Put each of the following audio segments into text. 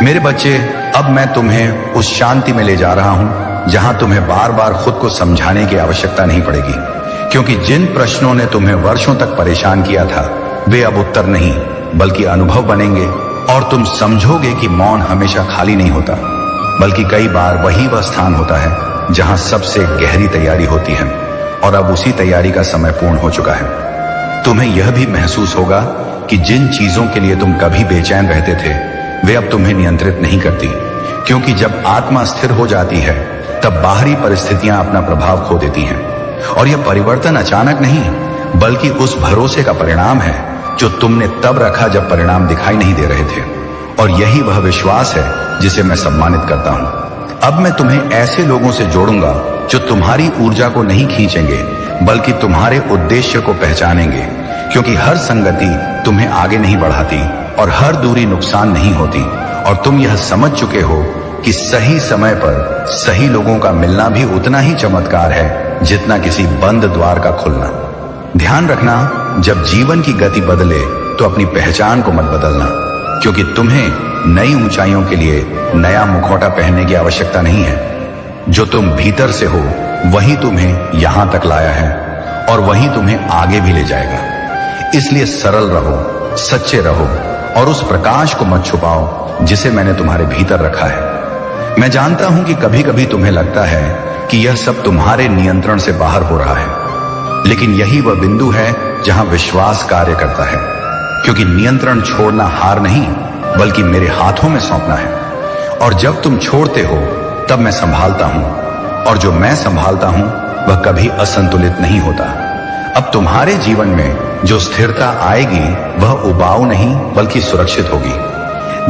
मेरे बच्चे, अब मैं तुम्हें उस शांति में ले जा रहा हूं जहां तुम्हें बार बार खुद को समझाने की आवश्यकता नहीं पड़ेगी, क्योंकि जिन प्रश्नों ने तुम्हें वर्षों तक परेशान किया था वे अब उत्तर नहीं बल्कि अनुभव बनेंगे। और तुम समझोगे कि मौन हमेशा खाली नहीं होता, बल्कि कई बार वही वह स्थान होता है जहां सबसे गहरी तैयारी होती है। और अब उसी तैयारी का समय पूर्ण हो चुका है। तुम्हें यह भी महसूस होगा कि जिन चीजों के लिए तुम कभी बेचैन रहते थे वे अब तुम्हें नियंत्रित नहीं करती, क्योंकि जब आत्मा स्थिर हो जाती है तब बाहरी परिस्थितियां अपना प्रभाव खो देती हैं। और यह परिवर्तन अचानक नहीं बल्कि उस भरोसे का परिणाम है जो तुमने तब रखा जब परिणाम दिखाई नहीं दे रहे थे। और यही वह विश्वास है जिसे मैं सम्मानित करता हूं। अब मैं तुम्हें ऐसे लोगों से जोड़ूंगा जो तुम्हारी ऊर्जा को नहीं खींचेंगे बल्कि तुम्हारे उद्देश्य को पहचानेंगे, क्योंकि हर संगति तुम्हें आगे नहीं बढ़ाती और हर दूरी नुकसान नहीं होती। और तुम यह समझ चुके हो कि सही समय पर सही लोगों का मिलना भी उतना ही चमत्कार है जितना किसी बंद द्वार का खुलना। ध्यान रखना, जब जीवन की गति बदले तो अपनी पहचान को मत बदलना, क्योंकि तुम्हें नई ऊंचाइयों के लिए नया मुखौटा पहनने की आवश्यकता नहीं है। जो तुम भीतर से हो वही तुम्हें यहां तक लाया है और वही तुम्हें आगे भी ले जाएगा। इसलिए सरल रहो, सच्चे रहो और उस प्रकाश को मत छुपाओ जिसे मैंने तुम्हारे भीतर रखा है। मैं जानता हूं कि कभी कभी तुम्हें लगता है कि यह सब तुम्हारे नियंत्रण से बाहर हो रहा है, लेकिन यही वह बिंदु है जहां विश्वास कार्य करता है, क्योंकि नियंत्रण छोड़ना हार नहीं बल्कि मेरे हाथों में सौंपना है। और जब तुम छोड़ते हो तब मैं संभालता हूं, और जो मैं संभालता हूं वह कभी असंतुलित नहीं होता। अब तुम्हारे जीवन में जो स्थिरता आएगी वह उबाऊ नहीं बल्कि सुरक्षित होगी,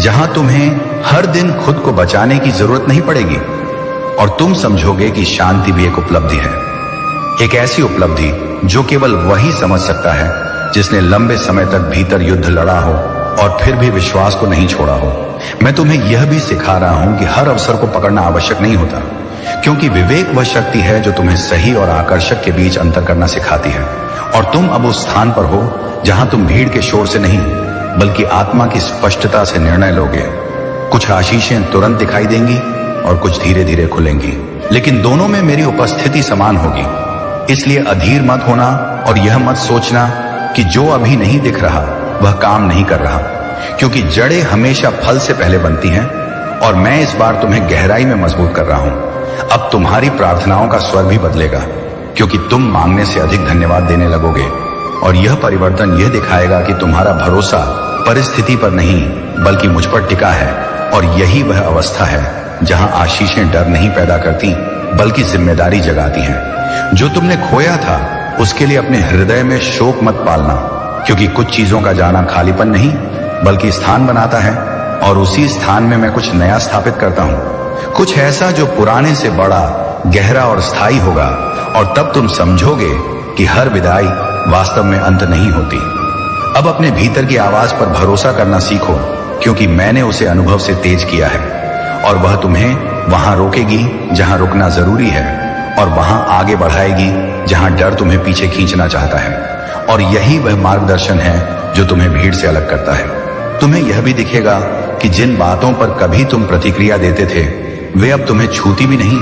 जहां तुम्हें हर दिन खुद को बचाने की जरूरत नहीं पड़ेगी। और तुम समझोगे कि शांति भी एक उपलब्धि है, एक ऐसी उपलब्धि जो केवल वही समझ सकता है जिसने लंबे समय तक भीतर युद्ध लड़ा हो और फिर भी विश्वास को नहीं छोड़ा हो। मैं तुम्हें यह भी सिखा रहा हूं कि हर अवसर को पकड़ना आवश्यक नहीं होता, क्योंकि विवेक वह शक्ति है जो तुम्हें सही और आकर्षक के बीच अंतर करना सिखाती है। और तुम अब उस स्थान पर हो जहां तुम भीड़ के शोर से नहीं बल्कि आत्मा की स्पष्टता से निर्णय लोगे। कुछ आशीषें तुरंत दिखाई देंगी और कुछ धीरे धीरे खुलेंगी, लेकिन दोनों में मेरी उपस्थिति समान होगी। इसलिए अधीर मत होना और यह मत सोचना कि जो अभी नहीं दिख रहा वह काम नहीं कर रहा, क्योंकि जड़ें हमेशा फल से पहले बनती हैं। और मैं इस बार तुम्हें गहराई में मजबूत कर रहा हूं। अब तुम्हारी प्रार्थनाओं का स्वर भी बदलेगा, क्योंकि तुम मांगने से अधिक धन्यवाद देने लगोगे। और यह परिवर्तन यह दिखाएगा कि तुम्हारा भरोसा परिस्थिति पर नहीं बल्कि मुझ पर टिका है। और यही वह अवस्था है जहां आशीषें डर नहीं पैदा करती बल्कि जिम्मेदारी जगाती हैं। जो तुमने खोया था उसके लिए अपने हृदय में शोक मत पालना, क्योंकि कुछ चीजों का जाना खालीपन नहीं बल्कि स्थान बनाता है। और उसी स्थान में मैं कुछ नया स्थापित करता हूं, कुछ ऐसा जो पुराने से बड़ा, गहरा और स्थायी होगा। और तब तुम समझोगे कि हर विदाई वास्तव में अंत नहीं होती। अब अपने भीतर की आवाज पर भरोसा करना सीखो, क्योंकि मैंने उसे अनुभव से तेज किया है। और वह तुम्हें वहां रोकेगी जहां रुकना जरूरी है, और वहां आगे बढ़ाएगी जहां डर तुम्हें पीछे खींचना चाहता है। और यही वह मार्गदर्शन है जो तुम्हें भीड़ से अलग करता है। तुम्हें यह भी दिखेगा कि जिन बातों पर कभी तुम प्रतिक्रिया देते थे वे अब तुम्हें छूती भी नहीं,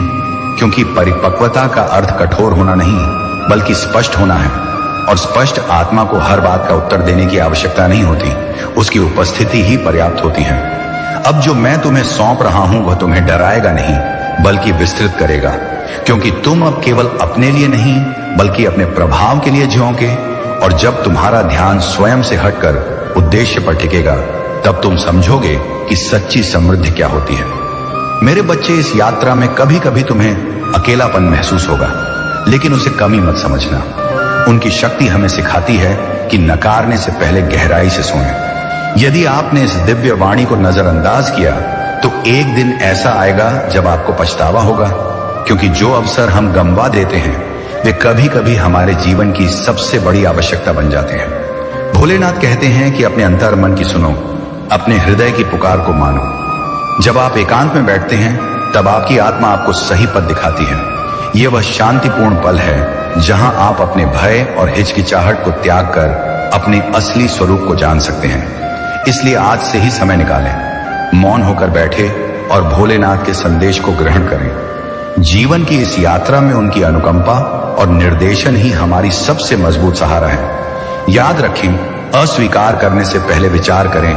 क्योंकि परिपक्वता का अर्थ कठोर होना नहीं बल्कि स्पष्ट होना है। और स्पष्ट आत्मा को हर बात का उत्तर देने की आवश्यकता नहीं होती, उसकी उपस्थिति ही पर्याप्त होती है। अब जो मैं तुम्हें सौंप रहा हूं वह तुम्हें डराएगा नहीं बल्कि विस्तृत करेगा, क्योंकि तुम अब केवल अपने लिए नहीं बल्कि अपने प्रभाव के लिए जियोगे। और जब तुम्हारा ध्यान स्वयं से हटकर उद्देश्य पर टिकेगा तब तुम समझोगे कि सच्ची समृद्धि क्या होती है। मेरे बच्चे, इस यात्रा में कभी कभी तुम्हें अकेलापन महसूस होगा, लेकिन उसे कमी मत समझना। उनकी शक्ति हमें सिखाती है कि नकारने से पहले गहराई से सुने। यदि आपने इस दिव्य वाणी को नजरअंदाज किया तो एक दिन ऐसा आएगा जब आपको पछतावा होगा, क्योंकि जो अवसर हम गंवा देते हैं वे कभी कभी हमारे जीवन की सबसे बड़ी आवश्यकता बन जाते हैं। भोलेनाथ कहते हैं कि अपने अंतर मन की सुनो, अपने हृदय की पुकार को मानो। जब आप एकांत में बैठते हैं तब आपकी आत्मा आपको सही पथ दिखाती है। यह वह शांतिपूर्ण पल है जहां आप अपने भय और हिचकिचाहट को त्याग कर अपने असली स्वरूप को जान सकते हैं। इसलिए आज से ही समय निकालें, मौन होकर बैठे और भोलेनाथ के संदेश को ग्रहण करें। जीवन की इस यात्रा में उनकी अनुकंपा और निर्देशन ही हमारी सबसे मजबूत सहारा है। याद रखें, अस्वीकार करने से पहले विचार करें,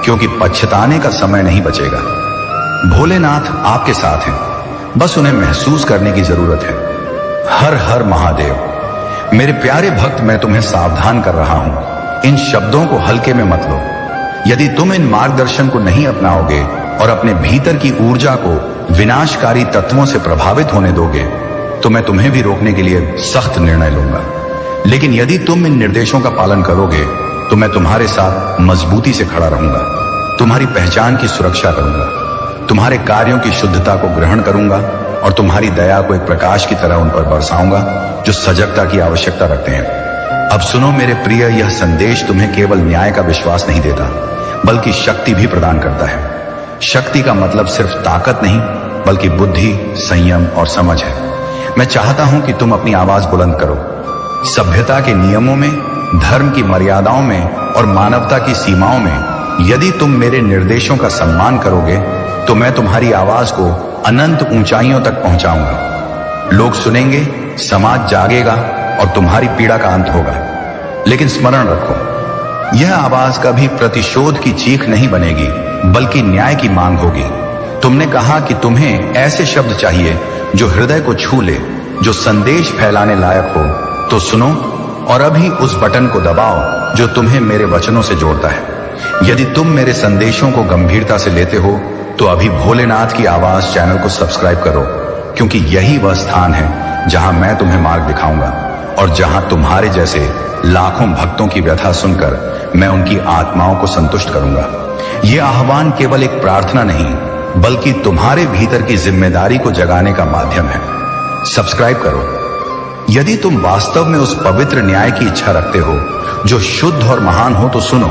क्योंकि पछताने का समय नहीं बचेगा। भोलेनाथ आपके साथ हैं, बस उन्हें महसूस करने की जरूरत है। हर हर महादेव। मेरे प्यारे भक्त, मैं तुम्हें सावधान कर रहा हूं, इन शब्दों को हल्के में मत लो। यदि तुम इन मार्गदर्शन को नहीं अपनाओगे और अपने भीतर की ऊर्जा को विनाशकारी तत्वों से प्रभावित होने दोगे, तो मैं तुम्हें भी रोकने के लिए सख्त निर्णय लूंगा। लेकिन यदि तुम इन निर्देशों का पालन करोगे, तो मैं तुम्हारे साथ मजबूती से खड़ा रहूंगा, तुम्हारी पहचान की सुरक्षा करूंगा, तुम्हारे कार्यों की शुद्धता को ग्रहण करूंगा और तुम्हारी दया को एक प्रकाश की तरह उन पर बरसाऊंगा जो सजगता की आवश्यकता रखते हैं। अब सुनो मेरे प्रिय, यह संदेश तुम्हें केवल न्याय का विश्वास नहीं देता, बल्कि शक्ति भी प्रदान करता है। शक्ति का मतलब सिर्फ ताकत नहीं, बल्कि बुद्धि, संयम और समझ है। मैं चाहता हूं कि तुम अपनी आवाज बुलंद करो। सभ्यता के नियमों में, धर्म की मर्यादाओं में और मानवता की सीमाओं में यदि तुम मेरे निर्देशों का सम्मान करोगे, तो मैं तुम्हारी आवाज को अनंत ऊंचाइयों तक पहुंचाऊंगा। लोग सुनेंगे, समाज जागेगा और तुम्हारी पीड़ा का अंत होगा। लेकिन स्मरण रखो, यह आवाज कभी प्रतिशोध की चीख नहीं बनेगी, बल्कि न्याय की मांग होगी। तुमने कहा कि तुम्हें ऐसे शब्द चाहिए जो हृदय को छू ले, जो संदेश फैलाने लायक हो। तो सुनो और अभी उस बटन को दबाओ जो तुम्हें मेरे वचनों से जोड़ता है। यदि तुम मेरे संदेशों को गंभीरता से लेते हो, तो अभी भोलेनाथ की आवाज चैनल को सब्सक्राइब करो, क्योंकि यही वह स्थान है जहां मैं तुम्हें मार्ग दिखाऊंगा और जहां तुम्हारे जैसे लाखों भक्तों की व्यथा सुनकर मैं उनकी आत्माओं को संतुष्ट करूंगा। यह आह्वान केवल एक प्रार्थना नहीं, बल्कि तुम्हारे भीतर की जिम्मेदारी को जगाने का माध्यम है। सब्सक्राइब करो यदि तुम वास्तव में उस पवित्र न्याय की इच्छा रखते हो जो शुद्ध और महान हो। तो सुनो,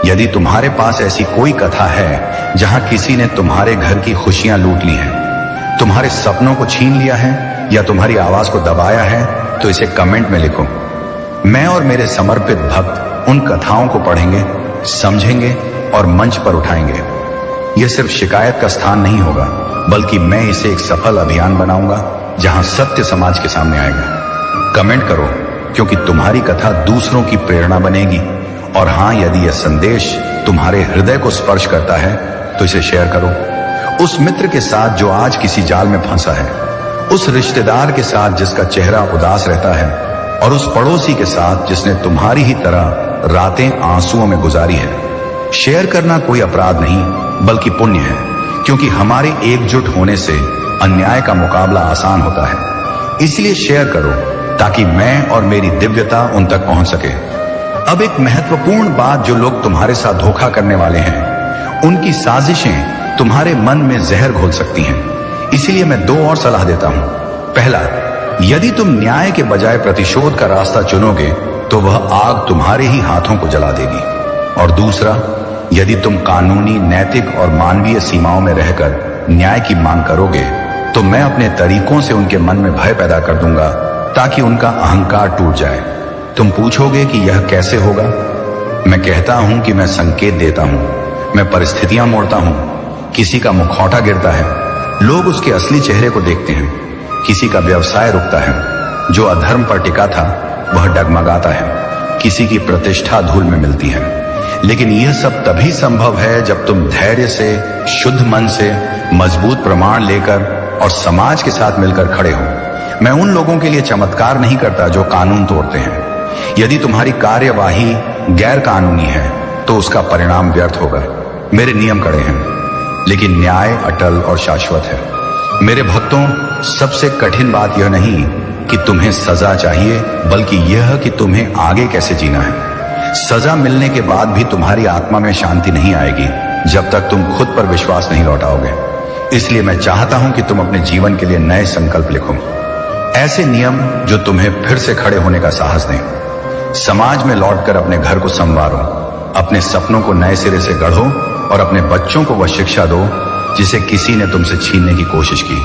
यदि तुम्हारे पास ऐसी कोई कथा है जहां किसी ने तुम्हारे घर की खुशियां लूट ली हैं, तुम्हारे सपनों को छीन लिया है या तुम्हारी आवाज को दबाया है, तो इसे कमेंट में लिखो। मैं और मेरे समर्पित भक्त उन कथाओं को पढ़ेंगे, समझेंगे और मंच पर उठाएंगे। यह सिर्फ शिकायत का स्थान नहीं होगा, बल्कि मैं इसे एक सफल अभियान बनाऊंगा जहां सत्य समाज के सामने आएगा। कमेंट करो, क्योंकि तुम्हारी कथा दूसरों की प्रेरणा बनेगी। और हां, यदि यह संदेश तुम्हारे हृदय को स्पर्श करता है, तो इसे शेयर करो उस मित्र के साथ जो आज किसी जाल में फंसा है, उस रिश्तेदार के साथ जिसका चेहरा उदास रहता है, और उस पड़ोसी के साथ जिसने तुम्हारी ही तरह रातें आंसुओं में गुजारी है। शेयर करना कोई अपराध नहीं, बल्कि पुण्य है, क्योंकि हमारे एकजुट होने से अन्याय का मुकाबला आसान होता है। इसलिए शेयर करो ताकि मैं और मेरी दिव्यता उन तक पहुंच सके। अब एक महत्वपूर्ण बात, जो लोग तुम्हारे साथ धोखा करने वाले हैं, उनकी साजिशें तुम्हारे मन में जहर घोल सकती हैं। इसलिए मैं दो और सलाह देता हूं। पहला, यदि तुम न्याय के बजाय प्रतिशोध का रास्ता चुनोगे, तो वह आग तुम्हारे ही हाथों को जला देगी। और दूसरा, यदि तुम कानूनी, नैतिक और मानवीय सीमाओं में रहकर न्याय की मांग करोगे, तो मैं अपने तरीकों से उनके मन में भय पैदा कर दूंगा, ताकि उनका अहंकार टूट जाए। तुम पूछोगे कि यह कैसे होगा? मैं कहता हूं कि मैं संकेत देता हूं, मैं परिस्थितियां मोड़ता हूं। किसी का मुखौटा गिरता है, लोग उसके असली चेहरे को देखते हैं। किसी का व्यवसाय रुकता है, जो अधर्म पर टिका था वह डगमगाता है। किसी की प्रतिष्ठा धूल में मिलती है। लेकिन यह सब तभी संभव है जब तुम धैर्य से, शुद्ध मन से, मजबूत प्रमाण लेकर और समाज के साथ मिलकर खड़े हो। मैं उन लोगों के लिए चमत्कार नहीं करता जो कानून तोड़ते हैं। यदि तुम्हारी कार्यवाही गैर कानूनी है, तो उसका परिणाम व्यर्थ होगा। मेरे नियम कड़े हैं, लेकिन न्याय अटल और शाश्वत है। मेरे भक्तों, सबसे कठिन बात यह नहीं कि तुम्हें सजा चाहिए, बल्कि यह कि तुम्हें आगे कैसे जीना है। सजा मिलने के बाद भी तुम्हारी आत्मा में शांति नहीं आएगी जब तक तुम खुद पर विश्वास नहीं लौटाओगे। इसलिए मैं चाहता हूं कि तुम अपने जीवन के लिए नए संकल्प लिखो, ऐसे नियम जो तुम्हें फिर से खड़े होने का साहस दें। समाज में लौटकर अपने घर को संवारो, अपने सपनों को नए सिरे से गढ़ो और अपने बच्चों को वह शिक्षा दो जिसे किसी ने तुमसे छीनने की कोशिश की।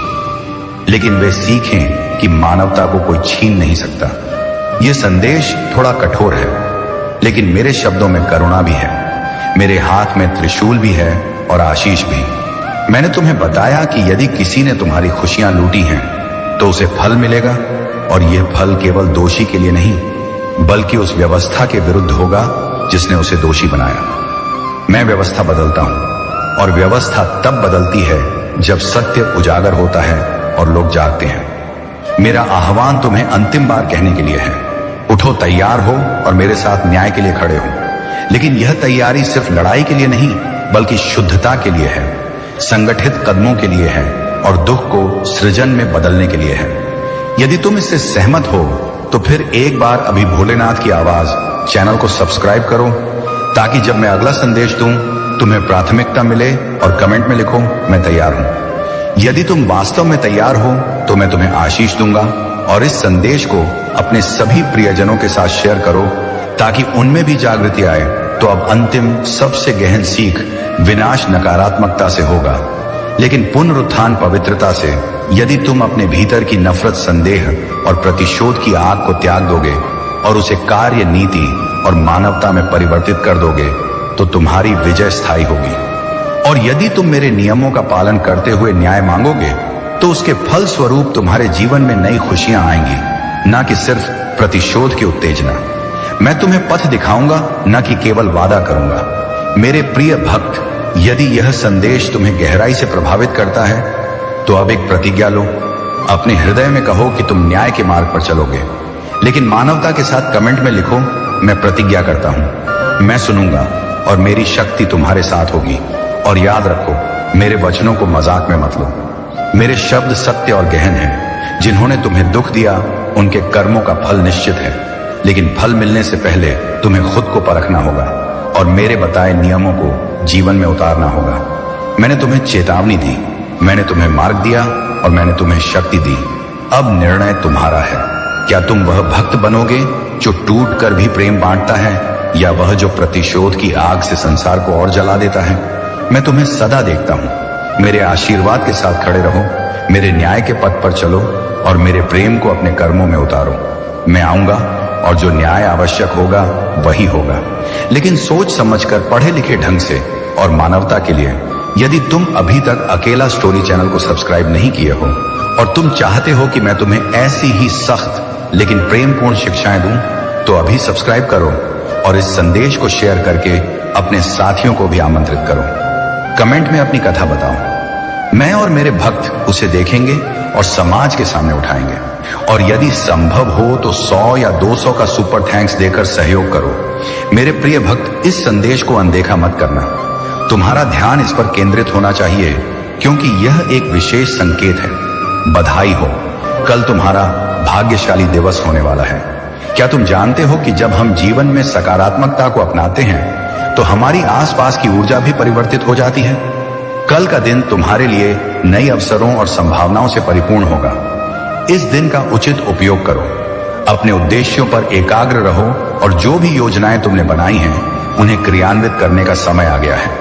लेकिन वे सीखें कि मानवता को कोई छीन नहीं सकता। यह संदेश थोड़ा कठोर है, लेकिन मेरे शब्दों में करुणा भी है। मेरे हाथ में त्रिशूल भी है और आशीष भी। मैंने तुम्हें बताया कि यदि किसी ने तुम्हारी खुशियां लूटी हैं तो उसे फल मिलेगा, और यह फल केवल दोषी के लिए नहीं बल्कि उस व्यवस्था के विरुद्ध होगा जिसने उसे दोषी बनाया। मैं व्यवस्था बदलता हूं, और व्यवस्था तब बदलती है जब सत्य उजागर होता है और लोग जागते हैं। मेरा आह्वान तुम्हें अंतिम बार कहने के लिए है, उठो, तैयार हो और मेरे साथ न्याय के लिए खड़े हो। लेकिन यह तैयारी सिर्फ लड़ाई के लिए नहीं बल्कि शुद्धता के लिए है, संगठित कदमों के लिए है और दुख को सृजन में बदलने के लिए है। यदि तुम इससे सहमत हो तो फिर एक बार अभी भोलेनाथ की आवाज चैनल को सब्सक्राइब करो, ताकि जब मैं अगला संदेश दूं तुम्हें प्राथमिकता मिले, और कमेंट में लिखो मैं तैयार हूं। यदि तुम वास्तव में तैयार हो तो मैं तुम्हें आशीष दूंगा, और इस संदेश को अपने सभी प्रियजनों के साथ शेयर करो ताकि उनमें भी जागृति आए। तो अब अंतिम सबसे गहन सीख विनाश नकारात्मकता से होगा, लेकिन पुनरुत्थान पवित्रता से। यदि तुम अपने भीतर की नफरत, संदेह और प्रतिशोध की आग को त्याग दोगे और उसे कार्य, नीति और मानवता में परिवर्तित कर दोगे तो तुम्हारी विजय स्थायी होगी। और यदि तुम मेरे नियमों का पालन करते हुए न्याय मांगोगे तो उसके फल स्वरूप तुम्हारे जीवन में नई खुशियां आएंगी, न कि सिर्फ प्रतिशोध की उत्तेजना। मैं तुम्हें पथ दिखाऊंगा, न कि केवल वादा करूंगा। मेरे प्रिय भक्त, यदि यह संदेश तुम्हें गहराई से प्रभावित करता है तो अब एक प्रतिज्ञा लो। अपने हृदय में कहो कि तुम न्याय के मार्ग पर चलोगे, लेकिन मानवता के साथ कमेंट में लिखो मैं प्रतिज्ञा करता हूं, मैं सुनूंगा और मेरी शक्ति तुम्हारे साथ होगी। और याद रखो, मेरे वचनों को मजाक में मत लो। मेरे शब्द सत्य और गहन हैं। जिन्होंने तुम्हें दुख दिया उनके कर्मों का फल निश्चित है, लेकिन फल मिलने से पहले तुम्हें खुद को परखना होगा और मेरे बताए नियमों को जीवन में उतारना होगा। मैंने तुम्हें चेतावनी दी, मैंने तुम्हें मार्ग दिया और मैंने तुम्हें शक्ति दी। अब निर्णय तुम्हारा है। क्या तुम वह भक्त बनोगे जो टूट कर भी प्रेम बांटता है, या वह जो प्रतिशोध की आग से संसार को और जला देता है? मैं तुम्हें सदा देखता हूं। मेरे आशीर्वाद के साथ खड़े रहो, मेरे न्याय के पथ पर चलो और मेरे प्रेम को अपने कर्मों में उतारो। मैं आऊंगा और जो न्याय आवश्यक होगा वही होगा, लेकिन सोच समझकर, पढ़े लिखे ढंग से और मानवता के लिए। यदि तुम अभी तक अकेला स्टोरी चैनल को सब्सक्राइब नहीं किए हो और तुम चाहते हो कि मैं तुम्हें ऐसी ही सख्त लेकिन प्रेमपूर्ण शिक्षाएं दूं, तो अभी सब्सक्राइब करो और इस संदेश को शेयर करके अपने साथियों को भी आमंत्रित करो। कमेंट में अपनी कथा बताओ, मैं और मेरे भक्त उसे देखेंगे और समाज के सामने उठाएंगे। और यदि संभव हो तो 100 या 200 का सुपर थैंक्स देकर सहयोग करो। मेरे प्रिय भक्त, इस संदेश को अनदेखा मत करना। तुम्हारा ध्यान इस पर केंद्रित होना चाहिए, क्योंकि यह एक विशेष संकेत है। बधाई हो, कल तुम्हारा भाग्यशाली दिवस होने वाला है। क्या तुम जानते हो कि जब हम जीवन में सकारात्मकता को अपनाते हैं तो हमारी आसपास की ऊर्जा भी परिवर्तित हो जाती है? कल का दिन तुम्हारे लिए नए अवसरों और संभावनाओं से परिपूर्ण होगा। इस दिन का उचित उपयोग करो, अपने उद्देश्यों पर एकाग्र रहो और जो भी योजनाएं तुमने बनाई हैं उन्हें क्रियान्वित करने का समय आ गया है।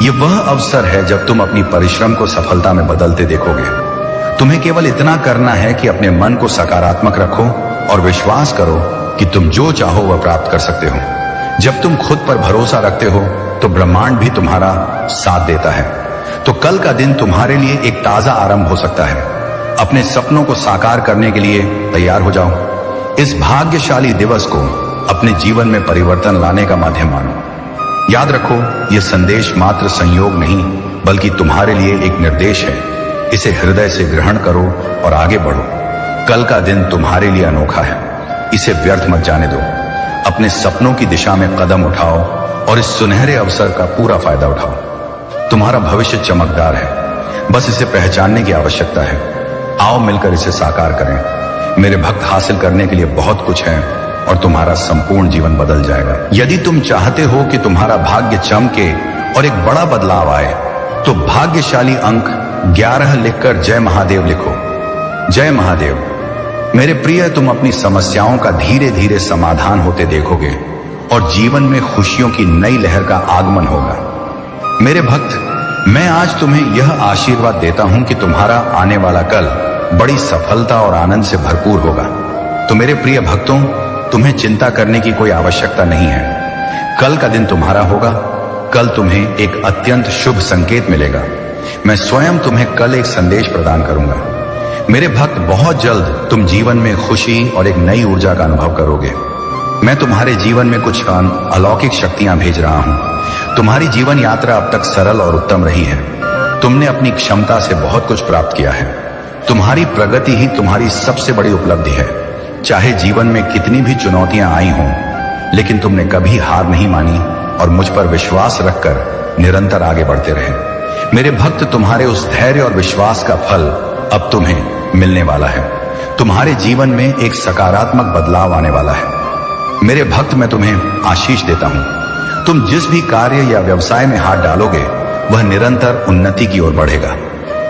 ये वह अवसर है जब तुम अपनी परिश्रम को सफलता में बदलते देखोगे। तुम्हें केवल इतना करना है कि अपने मन को सकारात्मक रखो और विश्वास करो कि तुम जो चाहो वह प्राप्त कर सकते हो। जब तुम खुद पर भरोसा रखते हो तो ब्रह्मांड भी तुम्हारा साथ देता है। तो कल का दिन तुम्हारे लिए एक ताजा आरंभ हो सकता है। अपने सपनों को साकार करने के लिए तैयार हो जाओ। इस भाग्यशाली दिवस को अपने जीवन में परिवर्तन लाने का माध्यम मानो। याद रखो, यह संदेश मात्र संयोग नहीं बल्कि तुम्हारे लिए एक निर्देश है। इसे हृदय से ग्रहण करो और आगे बढ़ो। कल का दिन तुम्हारे लिए अनोखा है, इसे व्यर्थ मत जाने दो। अपने सपनों की दिशा में कदम उठाओ और इस सुनहरे अवसर का पूरा फायदा उठाओ। तुम्हारा भविष्य चमकदार है, बस इसे पहचानने की आवश्यकता है। आओ मिलकर इसे साकार करें। मेरे भक्त, हासिल करने के लिए बहुत कुछ है और तुम्हारा संपूर्ण जीवन बदल जाएगा। यदि तुम चाहते हो कि तुम्हारा भाग्य चमके और एक बड़ा बदलाव आए तो भाग्यशाली अंक 11 लिखकर जय महादेव लिखो। जय महादेव। मेरे प्रिय, तुम अपनी समस्याओं का धीरे धीरे समाधान होते देखोगे और जीवन में खुशियों की नई लहर का आगमन होगा। मेरे भक्त, मैं आज तुम्हें यह आशीर्वाद देता हूं कि तुम्हारा आने वाला कल बड़ी सफलता और आनंद से भरपूर होगा। तो मेरे प्रिय भक्तों, तुम्हें चिंता करने की कोई आवश्यकता नहीं है। कल का दिन तुम्हारा होगा, कल तुम्हें एक अत्यंत शुभ संकेत मिलेगा। मैं स्वयं तुम्हें कल एक संदेश प्रदान करूंगा। मेरे भक्त, बहुत जल्द तुम जीवन में खुशी और एक नई ऊर्जा का अनुभव करोगे। मैं तुम्हारे जीवन में कुछ अलौकिक शक्तियां भेज रहा हूं। तुम्हारी जीवन यात्रा अब तक सरल और उत्तम रही है। तुमने अपनी क्षमता से बहुत कुछ प्राप्त किया है। तुम्हारी प्रगति ही तुम्हारी सबसे बड़ी उपलब्धि है। चाहे जीवन में कितनी भी चुनौतियां आई हों, लेकिन तुमने कभी हार नहीं मानी और मुझ पर विश्वास रखकर निरंतर आगे बढ़ते रहे। मेरे भक्त, तुम्हारे उस धैर्य और विश्वास का फल अब तुम्हें मिलने वाला है। तुम्हारे जीवन में एक सकारात्मक बदलाव आने वाला है। मेरे भक्त, मैं तुम्हें आशीष देता हूं। तुम जिस भी कार्य या व्यवसाय में हाथ डालोगे वह निरंतर उन्नति की ओर बढ़ेगा।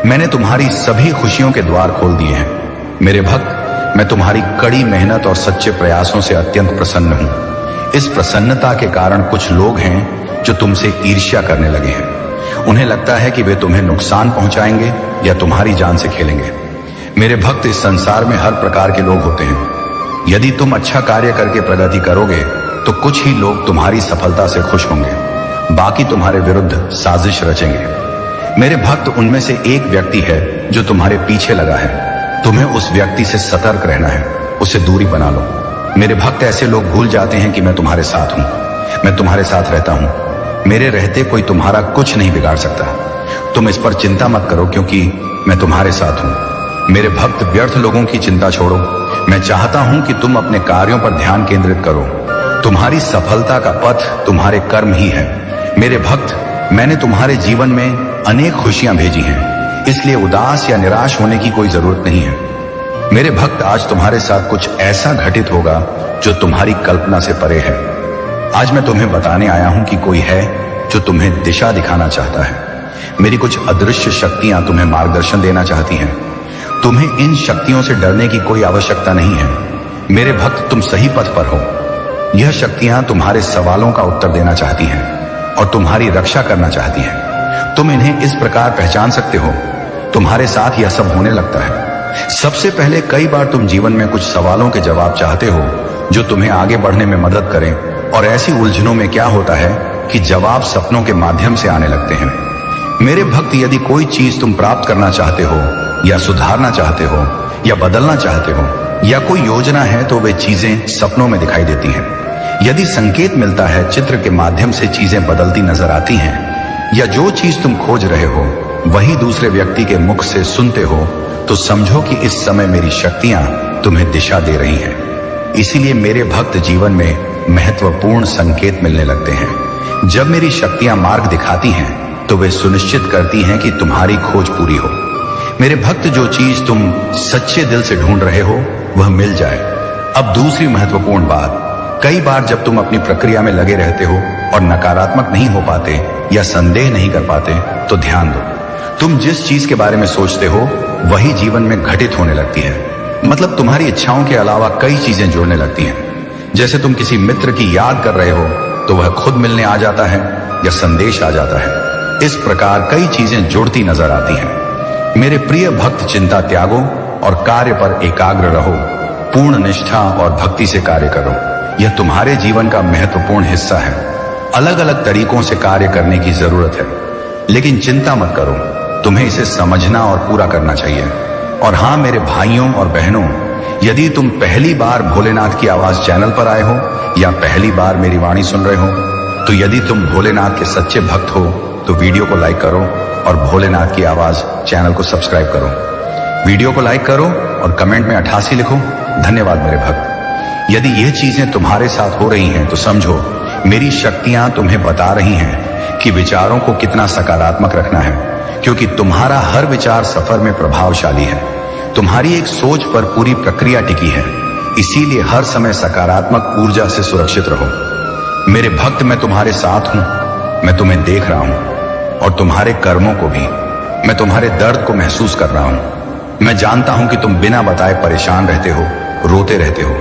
मैंने तुम्हारी सभी खुशियों के द्वार खोल दिए हैं। मेरे भक्त, मैं तुम्हारी कड़ी मेहनत और सच्चे प्रयासों से अत्यंत प्रसन्न हूं। इस प्रसन्नता के कारण कुछ लोग हैं जो तुमसे ईर्ष्या करने लगे हैं। उन्हें लगता है कि वे तुम्हें नुकसान पहुंचाएंगे या तुम्हारी जान से खेलेंगे। मेरे भक्त, इस संसार में हर प्रकार के लोग होते हैं। यदि तुम अच्छा कार्य करके प्रगति करोगे तो कुछ ही लोग तुम्हारी सफलता से खुश होंगे, बाकी तुम्हारे विरुद्ध साजिश रचेंगे। मेरे भक्त, उनमें से एक व्यक्ति है जो तुम्हारे पीछे लगा है। तुम्हें उस व्यक्ति से सतर्क रहना है, उसे दूरी बना लो। मेरे भक्त, ऐसे लोग भूल जाते हैं कि मैं तुम्हारे साथ हूं। मैं तुम्हारे साथ रहता हूं। मेरे रहते कोई तुम्हारा कुछ नहीं बिगाड़ सकता। तुम इस पर चिंता मत करो, क्योंकि मैं तुम्हारे साथ हूं। मेरे भक्त, व्यर्थ लोगों की चिंता छोड़ो। मैं चाहता हूं कि तुम अपने कार्यों पर ध्यान केंद्रित करो। तुम्हारी सफलता का पथ तुम्हारे कर्म ही है। मेरे भक्त, मैंने तुम्हारे जीवन में अनेक खुशियां भेजी हैं, इसलिए उदास या निराश होने की कोई जरूरत नहीं है। मेरे भक्त, आज तुम्हारे साथ कुछ ऐसा घटित होगा जो तुम्हारी कल्पना से परे है। आज मैं तुम्हें बताने आया हूं कि कोई है जो तुम्हें दिशा दिखाना चाहता है। मेरी कुछ अदृश्य शक्तियां तुम्हें मार्गदर्शन देना चाहती हैं। तुम्हें इन शक्तियों से डरने की कोई आवश्यकता नहीं है। मेरे भक्त, तुम सही पथ पर हो। यह शक्तियां तुम्हारे सवालों का उत्तर देना चाहती हैं और तुम्हारी रक्षा करना चाहती हैं। तुम इन्हें इस प्रकार पहचान सकते हो। तुम्हारे साथ यह सब होने लगता है। सबसे पहले, कई बार तुम जीवन में कुछ सवालों के जवाब चाहते हो जो तुम्हें आगे बढ़ने में मदद करें, और ऐसी उलझनों में क्या होता है कि जवाब सपनों के माध्यम से आने लगते हैं। मेरे भक्त, यदि कोई चीज तुम प्राप्त करना चाहते हो या सुधारना चाहते हो या बदलना चाहते हो या कोई योजना है, तो वे चीजें सपनों में दिखाई देती हैं। यदि संकेत मिलता है, चित्र के माध्यम से चीजें बदलती नजर आती हैं, या जो चीज तुम खोज रहे हो वही दूसरे व्यक्ति के मुख से सुनते हो, तो समझो कि इस समय मेरी शक्तियां तुम्हें दिशा दे रही हैं। इसीलिए मेरे भक्त, जीवन में महत्वपूर्ण संकेत मिलने लगते हैं। जब मेरी शक्तियां मार्ग दिखाती हैं तो वे सुनिश्चित करती हैं कि तुम्हारी खोज पूरी हो। मेरे भक्त, जो चीज तुम सच्चे दिल से ढूंढ रहे हो वह मिल जाए। अब दूसरी महत्वपूर्ण बात, कई बार जब तुम अपनी प्रक्रिया में लगे रहते हो और नकारात्मक नहीं हो पाते या संदेह नहीं कर पाते, तो ध्यान दो, तुम जिस चीज के बारे में सोचते हो वही जीवन में घटित होने लगती है। मतलब तुम्हारी इच्छाओं के अलावा कई चीजें जुड़ने लगती हैं। जैसे तुम किसी मित्र की याद कर रहे हो तो वह खुद मिलने आ जाता है या संदेश आ जाता है। इस प्रकार कई चीजें जुड़ती नजर आती हैं। मेरे प्रिय भक्त, चिंता त्यागो और कार्य पर एकाग्र रहो। पूर्ण निष्ठा और भक्ति से कार्य करो। यह तुम्हारे जीवन का महत्वपूर्ण हिस्सा है। अलग अलग तरीकों से कार्य करने की जरूरत है, लेकिन चिंता मत करो, तुम्हें इसे समझना और पूरा करना चाहिए। और हाँ मेरे भाइयों और बहनों, यदि तुम पहली बार भोलेनाथ की आवाज चैनल पर आए हो या पहली बार मेरी वाणी सुन रहे हो, तो यदि तुम भोलेनाथ के सच्चे भक्त हो तो वीडियो को लाइक करो और भोलेनाथ की आवाज चैनल को सब्सक्राइब करो। वीडियो को लाइक करो और कमेंट में 88 लिखो। धन्यवाद मेरे भक्त। यदि ये चीजें तुम्हारे साथ हो रही हैं तो समझो मेरी शक्तियां तुम्हें बता रही हैं कि विचारों को कितना सकारात्मक रखना है, क्योंकि तुम्हारा हर विचार सफर में प्रभावशाली है। तुम्हारी एक सोच पर पूरी प्रक्रिया टिकी है, इसीलिए हर समय सकारात्मक ऊर्जा से सुरक्षित रहो। मेरे भक्त, मैं तुम्हारे साथ हूं। मैं तुम्हें देख रहा हूं और तुम्हारे कर्मों को भी। मैं तुम्हारे दर्द को महसूस कर रहा हूं। मैं जानता हूं कि तुम बिना बताए परेशान रहते हो, रोते रहते हो।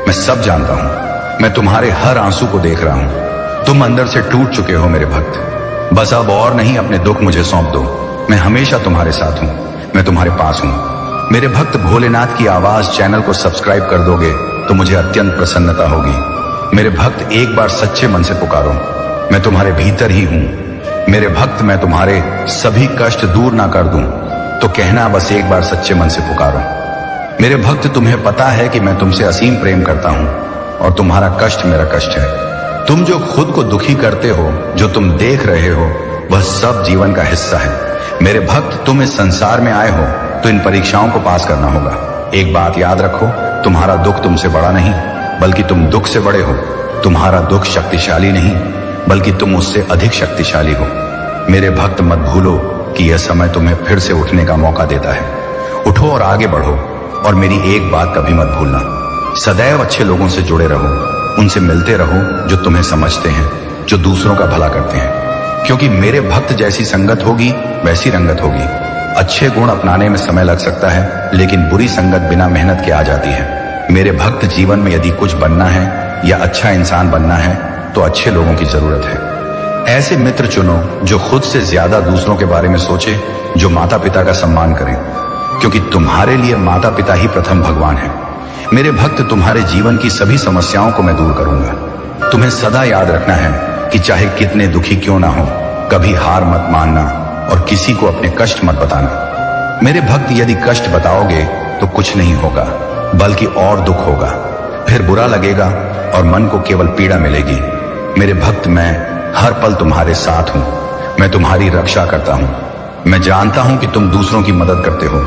मैं सब जानता हूं। मैं तुम्हारे हर आंसू को देख रहा हूं। तुम अंदर से टूट चुके हो मेरे भक्त। बस अब और नहीं, अपने दुख मुझे सौंप दो। मैं हमेशा तुम्हारे साथ हूं। मैं तुम्हारे पास हूं। मेरे भक्त, भोलेनाथ की आवाज चैनल को सब्सक्राइब कर दोगे तो मुझे अत्यंत प्रसन्नता होगी। मेरे भक्त, एक बार सच्चे मन से पुकारो। मैं तुम्हारे भीतर ही हूं। मेरे भक्त, मैं तुम्हारे सभी कष्ट दूर ना कर दूं तो कहना बस एक बार सच्चे मन से पुकारो। मेरे भक्त, तुम्हें पता है कि मैं तुमसे असीम प्रेम करता हूं और तुम्हारा कष्ट मेरा कष्ट है। तुम जो खुद को दुखी करते हो, जो तुम देख रहे हो, वह सब जीवन का हिस्सा है। मेरे भक्त, तुम इस संसार में आए हो तो इन परीक्षाओं को पास करना होगा। एक बात याद रखो, तुम्हारा दुख तुमसे बड़ा नहीं बल्कि तुम दुख से बड़े हो। तुम्हारा दुख शक्तिशाली नहीं बल्कि तुम उससे अधिक शक्तिशाली हो। मेरे भक्त, मत भूलो कि यह समय तुम्हें फिर से उठने का मौका देता है। उठो और आगे बढ़ो, और मेरी एक बात कभी मत भूलना, सदैव अच्छे लोगों से जुड़े रहो, उनसे मिलते रहो जो तुम्हें समझते हैं, जो दूसरों का भला करते हैं। क्योंकि मेरे भक्त जैसी संगत होगी वैसी रंगत होगी। अच्छे गुण अपनाने में समय लग सकता है, लेकिन बुरी संगत बिना मेहनत के आ जाती है। मेरे भक्त, जीवन में यदि कुछ बनना है या अच्छा इंसान बनना है तो अच्छे लोगों की जरूरत है। ऐसे मित्र चुनो जो खुद से ज्यादा दूसरों के बारे में सोचे, जो माता पिता का सम्मान करें, क्योंकि तुम्हारे लिए माता पिता ही प्रथम भगवान है। मेरे भक्त, तुम्हारे जीवन की सभी समस्याओं को मैं दूर करूंगा। तुम्हें सदा याद रखना है कि चाहे कितने दुखी क्यों ना हो, कभी हार मत मानना और किसी को अपने कष्ट मत बताना। मेरे भक्त, यदि कष्ट बताओगे तो कुछ नहीं होगा बल्कि और दुख होगा, फिर बुरा लगेगा और मन को केवल पीड़ा मिलेगी। मेरे भक्त, मैं हर पल तुम्हारे साथ हूं। मैं तुम्हारी रक्षा करता हूं। मैं जानता हूं कि तुम दूसरों की मदद करते हो,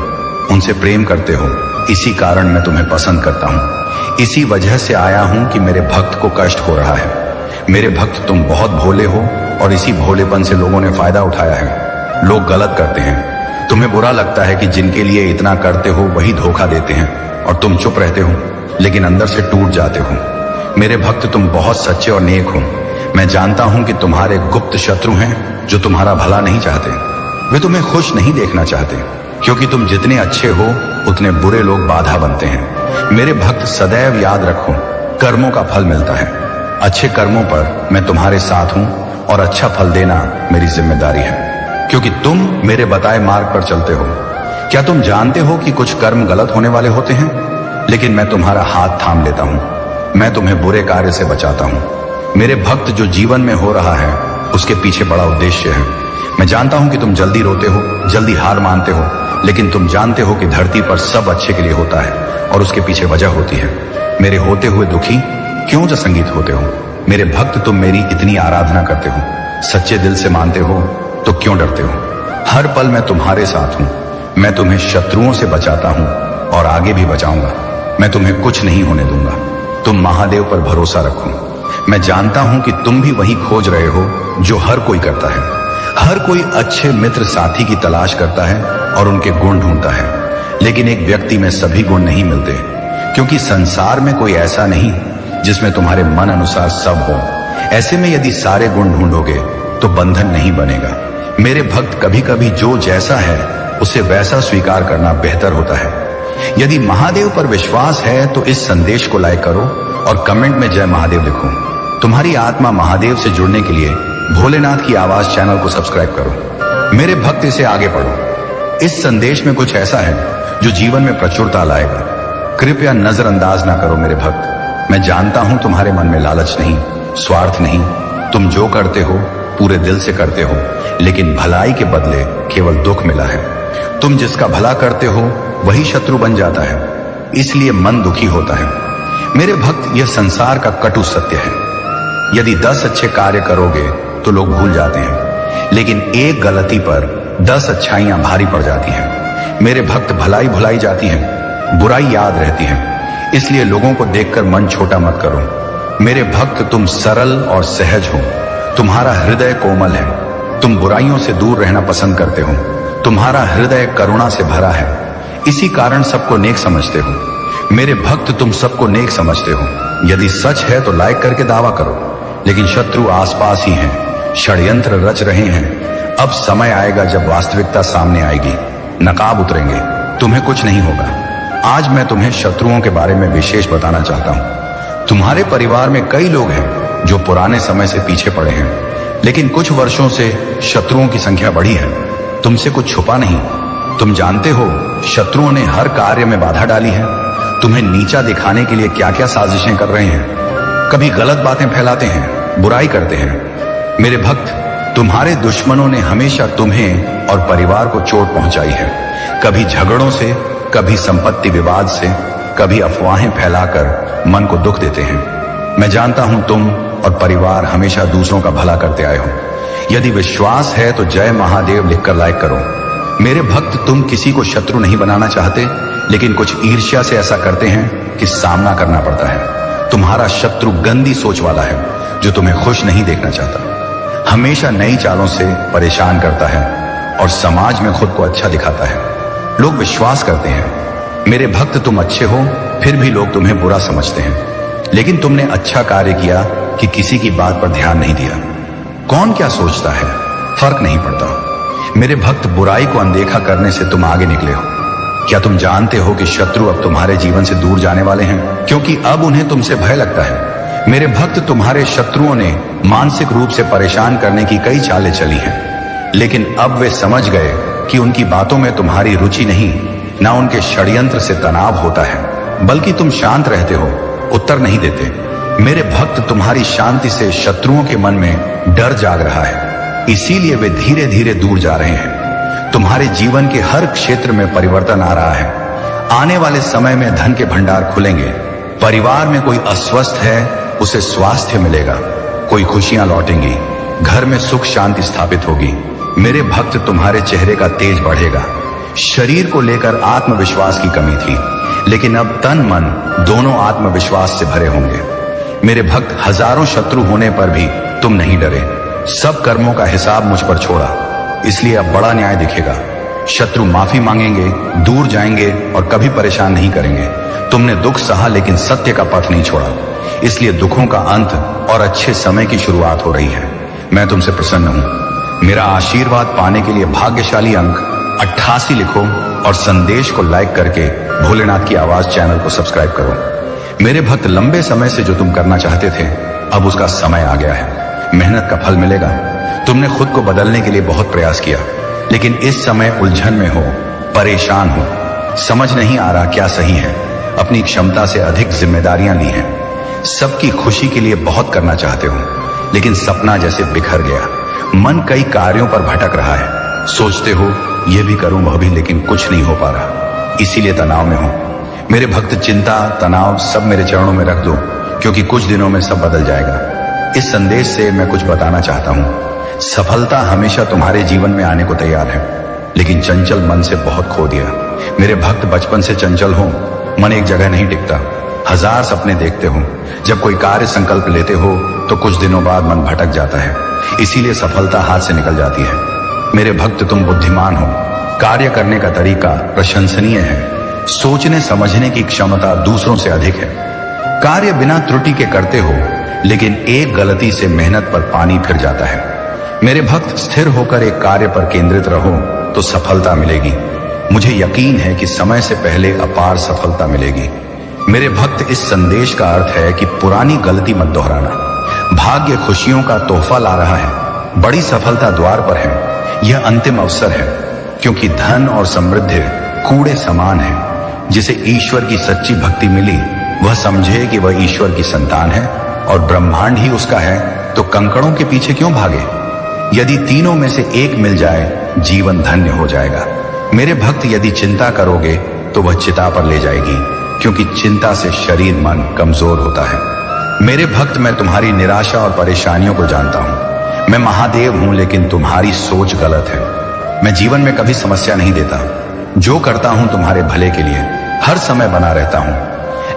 उनसे प्रेम करते हो। इसी कारण मैं तुम्हें पसंद करता हूं। इसी वजह से आया हूं कि मेरे भक्त को कष्ट हो रहा है। मेरे भक्त, तुम बहुत भोले हो और इसी भोलेपन से लोगों ने फायदा उठाया है। लोग गलत करते हैं। तुम्हें बुरा लगता है कि जिनके लिए इतना करते हो वही धोखा देते हैं और तुम चुप रहते हो, लेकिन अंदर से टूट जाते हो। मेरे भक्त, तुम बहुत सच्चे और नेक हो। मैं जानता हूं कि तुम्हारे गुप्त शत्रु हैं जो तुम्हारा भला नहीं चाहते। वे तुम्हें खुश नहीं देखना चाहते, क्योंकि तुम जितने अच्छे हो उतने बुरे लोग बाधा बनते हैं। मेरे भक्त, सदैव याद रखो, कर्मों का फल मिलता है। अच्छे कर्मों पर मैं तुम्हारे साथ हूं और अच्छा फल देना मेरी जिम्मेदारी है, क्योंकि तुम मेरे बताए मार्ग पर चलते हो। क्या तुम जानते हो कि कुछ कर्म गलत होने वाले होते हैं, लेकिन मैं तुम्हारा हाथ थाम लेता हूं। मैं तुम्हें बुरे कार्य से बचाता हूं। मेरे भक्त, जो जीवन में हो रहा है उसके पीछे बड़ा उद्देश्य है। मैं जानता हूं कि तुम जल्दी रोते हो, जल्दी हार मानते हो, लेकिन तुम जानते हो कि धरती पर सब अच्छे के लिए होता है और उसके पीछे वजह होती है। मेरे होते हुए दुखी क्यों संगीत होते हो? मेरे भक्त, तुम मेरी इतनी आराधना करते हो, सच्चे दिल से मानते हो, तो क्यों डरते हो? हर पल मैं तुम्हारे साथ हूं। मैं तुम्हें शत्रुओं से बचाता हूं और आगे भी बचाऊंगा। मैं तुम्हें कुछ नहीं होने दूंगा। तुम महादेव पर भरोसा रखो। मैं जानता हूं कि तुम भी वही खोज रहे हो जो हर कोई करता है। हर कोई अच्छे मित्र साथी की तलाश करता है और उनके गुण ढूंढता है, लेकिन एक व्यक्ति में सभी गुण नहीं मिलते, क्योंकि संसार में कोई ऐसा नहीं जिसमें तुम्हारे मन अनुसार सब हो। ऐसे में यदि सारे गुण ढूंढोगे तो बंधन नहीं बनेगा। मेरे भक्त, कभी कभी जो जैसा है उसे वैसा स्वीकार करना बेहतर होता है। यदि महादेव पर विश्वास है तो इस संदेश को लाइक करो और कमेंट में जय महादेव लिखो। तुम्हारी आत्मा महादेव से जुड़ने के लिए भोलेनाथ की आवाज चैनल को सब्सक्राइब करो। मेरे भक्त, इसे आगे पढ़ो। इस संदेश में कुछ ऐसा है जो जीवन में प्रचुरता लाएगा। कृपया नजरअंदाज ना करो मेरे भक्त। मैं जानता हूं तुम्हारे मन में लालच नहीं, स्वार्थ नहीं। तुम जो करते हो पूरे दिल से करते हो, लेकिन भलाई के बदले केवल दुख मिला है। तुम जिसका भला करते हो वही शत्रु बन जाता है, इसलिए मन दुखी होता है। मेरे भक्त, यह संसार का कटु सत्य है। यदि 10 अच्छे कार्य करोगे तो लोग भूल जाते हैं, लेकिन एक गलती पर 10 अच्छाइयां भारी पड़ जाती हैं। मेरे भक्त, भलाई भुलाई जाती है, बुराई याद रहती है, इसलिए लोगों को देखकर मन छोटा मत करो। मेरे भक्त, तुम सरल और सहज हो। तुम्हारा हृदय कोमल है। तुम बुराइयों से दूर रहना पसंद करते हो। तुम्हारा हृदय करुणा से भरा है, इसी कारण सबको नेक समझते हो। मेरे भक्त, तुम सबको नेक समझते हो। यदि सच है तो लाइक करके दावा करो, लेकिन शत्रु आसपास ही हैं, षड्यंत्र रच रहे हैं। अब समय आएगा जब वास्तविकता सामने आएगी, नकाब उतरेंगे, तुम्हें कुछ नहीं होगा। आज मैं तुम्हें शत्रुओं के बारे में विशेष बताना चाहता हूं। तुम्हारे परिवार में कई लोग हैं जो पुराने समय से पीछे पड़े हैं, लेकिन कुछ वर्षों से शत्रुओं की संख्या बढ़ी है। तुमसे कुछ छुपा नहीं। तुम जानते हो शत्रुओं ने हर कार्य में बाधा डाली है। तुम्हें नीचा दिखाने के लिए क्या क्या साजिशें कर रहे हैं। कभी गलत बातें फैलाते हैं, बुराई करते हैं, मेरे भक्त, तुम्हारे दुश्मनों ने हमेशा तुम्हें और परिवार को चोट पहुंचाई है। कभी झगड़ों से, कभी संपत्ति विवाद से, कभी अफवाहें फैलाकर मन को दुख देते हैं। मैं जानता हूं तुम और परिवार हमेशा दूसरों का भला करते आए हो। यदि विश्वास है तो जय महादेव लिखकर लाइक करो। मेरे भक्त, तुम किसी को शत्रु नहीं बनाना चाहते, लेकिन कुछ ईर्ष्या से ऐसा करते हैं कि सामना करना पड़ता है। तुम्हारा शत्रु गंदी सोच वाला है जो तुम्हें खुश नहीं देखना चाहता। हमेशा नई चालों से परेशान करता है और समाज में खुद को अच्छा दिखाता है। लोग विश्वास करते हैं। मेरे भक्त, तुम अच्छे हो फिर भी लोग तुम्हें बुरा समझते हैं, लेकिन तुमने अच्छा कार्य किया कि किसी की बात पर ध्यान नहीं दिया। कौन क्या सोचता है फर्क नहीं पड़ता। मेरे भक्त, बुराई को अनदेखा करने से तुम आगे निकले हो। क्या तुम जानते हो कि शत्रु अब तुम्हारे जीवन से दूर जाने वाले हैं, क्योंकि अब उन्हें तुमसे भय लगता है। मेरे भक्त, तुम्हारे शत्रुओं ने मानसिक रूप से परेशान करने की कई चालें चली हैं, लेकिन अब वे समझ गए कि उनकी बातों में तुम्हारी रुचि नहीं, ना उनके षड्यंत्र से तनाव होता है, बल्कि तुम शांत रहते हो, उत्तर नहीं देते। मेरे भक्त, तुम्हारी शांति से शत्रुओं के मन में डर जाग रहा है, इसीलिए वे धीरे धीरे दूर जा रहे हैं। तुम्हारे जीवन के हर क्षेत्र में परिवर्तन आ रहा है। आने वाले समय में धन के भंडार खुलेंगे। परिवार में कोई अस्वस्थ है, उसे स्वास्थ्य मिलेगा। कोई खुशियां लौटेंगी। घर में सुख शांति स्थापित होगी। मेरे भक्त, तुम्हारे चेहरे का तेज बढ़ेगा। शरीर को लेकर आत्मविश्वास की कमी थी, लेकिन अब तन मन दोनों आत्मविश्वास से भरे होंगे। मेरे भक्त, हजारों शत्रु होने पर भी तुम नहीं डरे। सब कर्मों का हिसाब मुझ पर छोड़ा, इसलिए अब बड़ा न्याय दिखेगा। शत्रु माफी मांगेंगे, दूर जाएंगे और कभी परेशान नहीं करेंगे। तुमने दुख सहा लेकिन सत्य का पथ नहीं छोड़ा, इसलिए दुखों का अंत और अच्छे समय की शुरुआत हो रही है। मैं तुमसे प्रसन्न हूं। मेरा आशीर्वाद पाने के लिए भाग्यशाली अंक 88 लिखो और संदेश को लाइक करके भोलेनाथ की आवाज चैनल को सब्सक्राइब करो। मेरे भक्त, लंबे समय से जो तुम करना चाहते थे, अब उसका समय आ गया है। मेहनत का फल मिलेगा। तुमने खुद को बदलने के लिए बहुत प्रयास किया, लेकिन इस समय उलझन में हो, परेशान हो, समझ नहीं आ रहा क्या सही है। अपनी क्षमता से अधिक जिम्मेदारियां ली हैं। सबकी खुशी के लिए बहुत करना चाहते हो, लेकिन सपना जैसे बिखर गया। मन कई कार्यों पर भटक रहा है। सोचते हो ये भी करूं वह भी, लेकिन कुछ नहीं हो पा रहा, इसीलिए तनाव में हो। मेरे भक्त, चिंता तनाव सब मेरे चरणों में रख दो, क्योंकि कुछ दिनों में सब बदल जाएगा। इस संदेश से मैं कुछ बताना चाहता हूं। सफलता हमेशा तुम्हारे जीवन में आने को तैयार है, लेकिन चंचल मन से बहुत खो दिया। मेरे भक्त, बचपन से चंचल हो, मन एक जगह नहीं टिकता। हजार सपने देखते हो, जब कोई कार्य संकल्प लेते हो तो कुछ दिनों बाद मन भटक जाता है, इसीलिए सफलता हाथ से निकल जाती है। मेरे भक्त, तुम बुद्धिमान हो। कार्य करने का तरीका प्रशंसनीय है। सोचने समझने की क्षमता दूसरों से अधिक है। कार्य बिना त्रुटि के करते हो, लेकिन एक गलती से मेहनत पर पानी फिर जाता है। मेरे भक्त, स्थिर होकर एक कार्य पर केंद्रित रहो तो सफलता मिलेगी। मुझे यकीन है कि समय से पहले अपार सफलता मिलेगी। मेरे भक्त, इस संदेश का अर्थ है कि पुरानी गलती मत दोहराना। भाग्य खुशियों का तोहफा ला रहा है। बड़ी सफलता द्वार पर है। यह अंतिम अवसर है, क्योंकि धन और समृद्धि कूड़े समान है। जिसे ईश्वर की सच्ची भक्ति मिली, वह समझे कि वह ईश्वर की संतान है और ब्रह्मांड ही उसका है, तो कंकड़ों के पीछे क्यों भागे। यदि तीनों में से एक मिल जाए, जीवन धन्य हो जाएगा। मेरे भक्त, यदि चिंता करोगे तो वह चिता पर ले जाएगी, क्योंकि चिंता से शरीर मन कमजोर होता है। मेरे भक्त, मैं तुम्हारी निराशा और परेशानियों को जानता हूं। मैं महादेव हूं, लेकिन तुम्हारी सोच गलत है। मैं जीवन में कभी समस्या नहीं देता। जो करता हूं तुम्हारे भले के लिए, हर समय बना रहता हूं,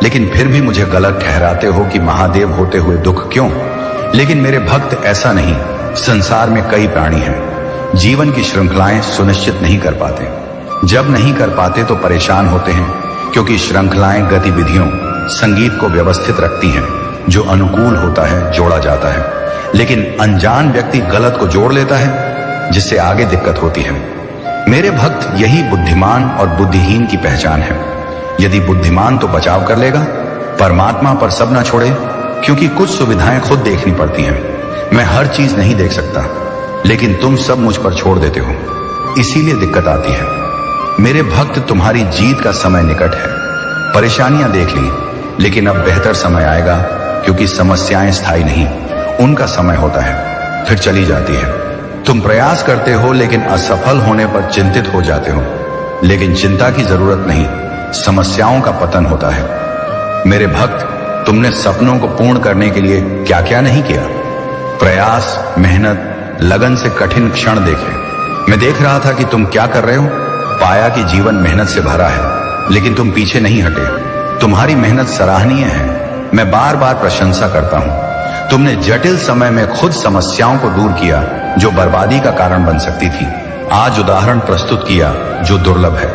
लेकिन फिर भी मुझे गलत ठहराते हो कि महादेव होते हुए दुख क्यों। लेकिन मेरे भक्त, ऐसा नहीं। संसार में कई प्राणी हैं। जीवन की श्रृंखलाएं सुनिश्चित नहीं कर पाते। जब नहीं कर पाते तो परेशान होते हैं, क्योंकि श्रृंखलाएं गतिविधियों संगीत को व्यवस्थित रखती हैं। जो अनुकूल होता है जोड़ा जाता है, लेकिन अनजान व्यक्ति गलत को जोड़ लेता है, जिससे आगे दिक्कत होती है। मेरे भक्त, यही बुद्धिमान और बुद्धिहीन की पहचान है। यदि बुद्धिमान तो बचाव कर लेगा, परमात्मा पर सब न छोड़े, क्योंकि कुछ सुविधाएं खुद देखनी पड़ती हैं। मैं हर चीज नहीं देख सकता, लेकिन तुम सब मुझ पर छोड़ देते हो, इसीलिए दिक्कत आती है। मेरे भक्त, तुम्हारी जीत का समय निकट है। परेशानियां देख ली, लेकिन अब बेहतर समय आएगा, क्योंकि समस्याएं स्थायी नहीं, उनका समय होता है। फिर चली जाती है। तुम प्रयास करते हो लेकिन असफल होने पर चिंतित हो जाते हो, लेकिन चिंता की जरूरत नहीं, समस्याओं का पतन होता है। मेरे भक्त, तुमने सपनों को पूर्ण करने के लिए क्या क्या नहीं किया। प्रयास, मेहनत, लगन से कठिन क्षण देखे। मैं देख रहा था कि तुम क्या कर रहे हो। पाया कि जीवन मेहनत से भरा है, लेकिन तुम पीछे नहीं हटे। तुम्हारी मेहनत सराहनीय है, मैं बार बार प्रशंसा करता हूं। तुमने जटिल समय में खुद समस्याओं को दूर किया जो बर्बादी का कारण बन सकती थी। आज उदाहरण प्रस्तुत किया जो दुर्लभ है।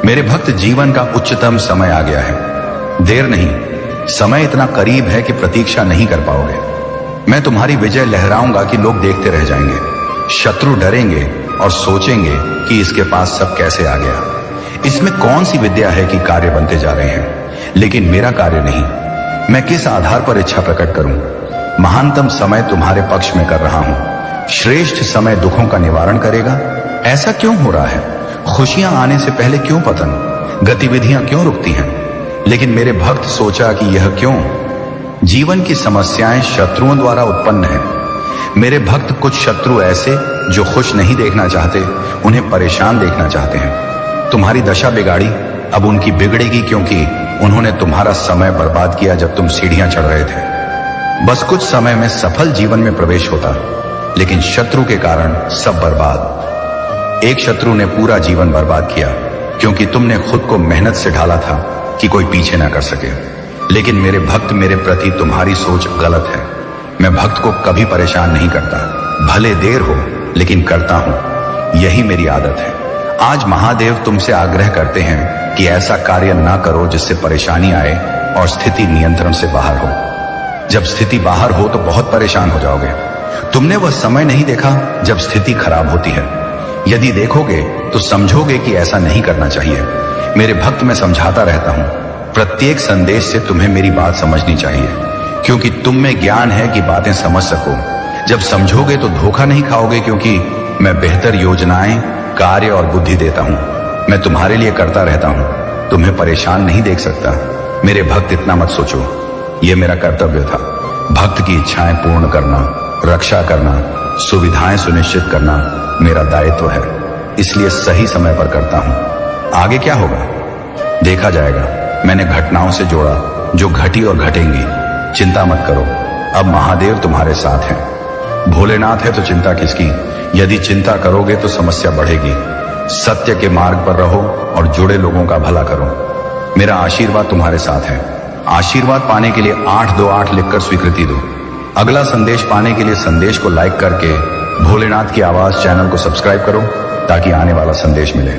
मेरे भक्त, जीवन का उच्चतम समय आ गया है। देर नहीं, समय इतना करीब है कि प्रतीक्षा नहीं कर पाओगे। मैं तुम्हारी विजय लहराऊंगा कि लोग देखते रह जाएंगे। शत्रु डरेंगे और सोचेंगे कि इसके पास सब कैसे आ गया। इसमें कौन सी विद्या है कि कार्य बनते जा रहे हैं, लेकिन मेरा कार्य नहीं। मैं किस आधार पर इच्छा प्रकट करूं? महानतम समय तुम्हारे पक्ष में कर रहा हूं। श्रेष्ठ समय दुखों का निवारण करेगा। ऐसा क्यों हो रहा है? खुशियां आने से पहले क्यों पतन? गतिविधियां क्यों रुकती हैं? लेकिन मेरे भक्त, सोचा कि यह क्यों? जीवन की समस्याएं शत्रुओं द्वारा उत्पन्न है। मेरे भक्त, कुछ शत्रु ऐसे जो खुश नहीं देखना चाहते, उन्हें परेशान देखना चाहते हैं। तुम्हारी दशा बिगाड़ी, अब उनकी बिगड़ेगी, क्योंकि उन्होंने तुम्हारा समय बर्बाद किया जब तुम सीढ़ियां चढ़ रहे थे। बस कुछ समय में सफल जीवन में प्रवेश होता, लेकिन शत्रु के कारण सब बर्बाद। एक शत्रु ने पूरा जीवन बर्बाद किया, क्योंकि तुमने खुद को मेहनत से ढाला था कि कोई पीछे ना कर सके। लेकिन मेरे भक्त, मेरे प्रति तुम्हारी सोच गलत है। मैं भक्त को कभी परेशान नहीं करता, भले देर हो लेकिन करता हूं। यही मेरी आदत है। आज महादेव तुमसे आग्रह करते हैं कि ऐसा कार्य ना करो जिससे परेशानी आए और स्थिति नियंत्रण से बाहर हो। जब स्थिति बाहर हो तो बहुत परेशान हो जाओगे। तुमने वह समय नहीं देखा जब स्थिति खराब होती है। यदि देखोगे तो समझोगे कि ऐसा नहीं करना चाहिए। मेरे भक्त, मैं समझाता रहता हूं। प्रत्येक संदेश से तुम्हें मेरी बात समझनी चाहिए, क्योंकि तुम में ज्ञान है कि बातें समझ सको। जब समझोगे तो धोखा नहीं खाओगे, क्योंकि मैं बेहतर योजनाएं, कार्य और बुद्धि देता हूं। मैं तुम्हारे लिए करता रहता हूं, तुम्हें परेशान नहीं देख सकता। मेरे भक्त, इतना मत सोचो, यह मेरा कर्तव्य था। भक्त की इच्छाएं पूर्ण करना, रक्षा करना, सुविधाएं सुनिश्चित करना मेरा दायित्व है। इसलिए सही समय पर करता हूं। आगे क्या होगा देखा जाएगा। मैंने घटनाओं से जोड़ा जो घटी और घटेंगी। चिंता मत करो, अब महादेव तुम्हारे साथ हैं। भोलेनाथ है तो चिंता किसकी? यदि चिंता करोगे तो समस्या बढ़ेगी। सत्य के मार्ग पर रहो और जुड़े लोगों का भला करो। मेरा आशीर्वाद तुम्हारे साथ है। आशीर्वाद पाने के लिए 828 लिखकर स्वीकृति दो। अगला संदेश पाने के लिए संदेश को लाइक करके भोलेनाथ की आवाज चैनल को सब्सक्राइब करो, ताकि आने वाला संदेश मिले।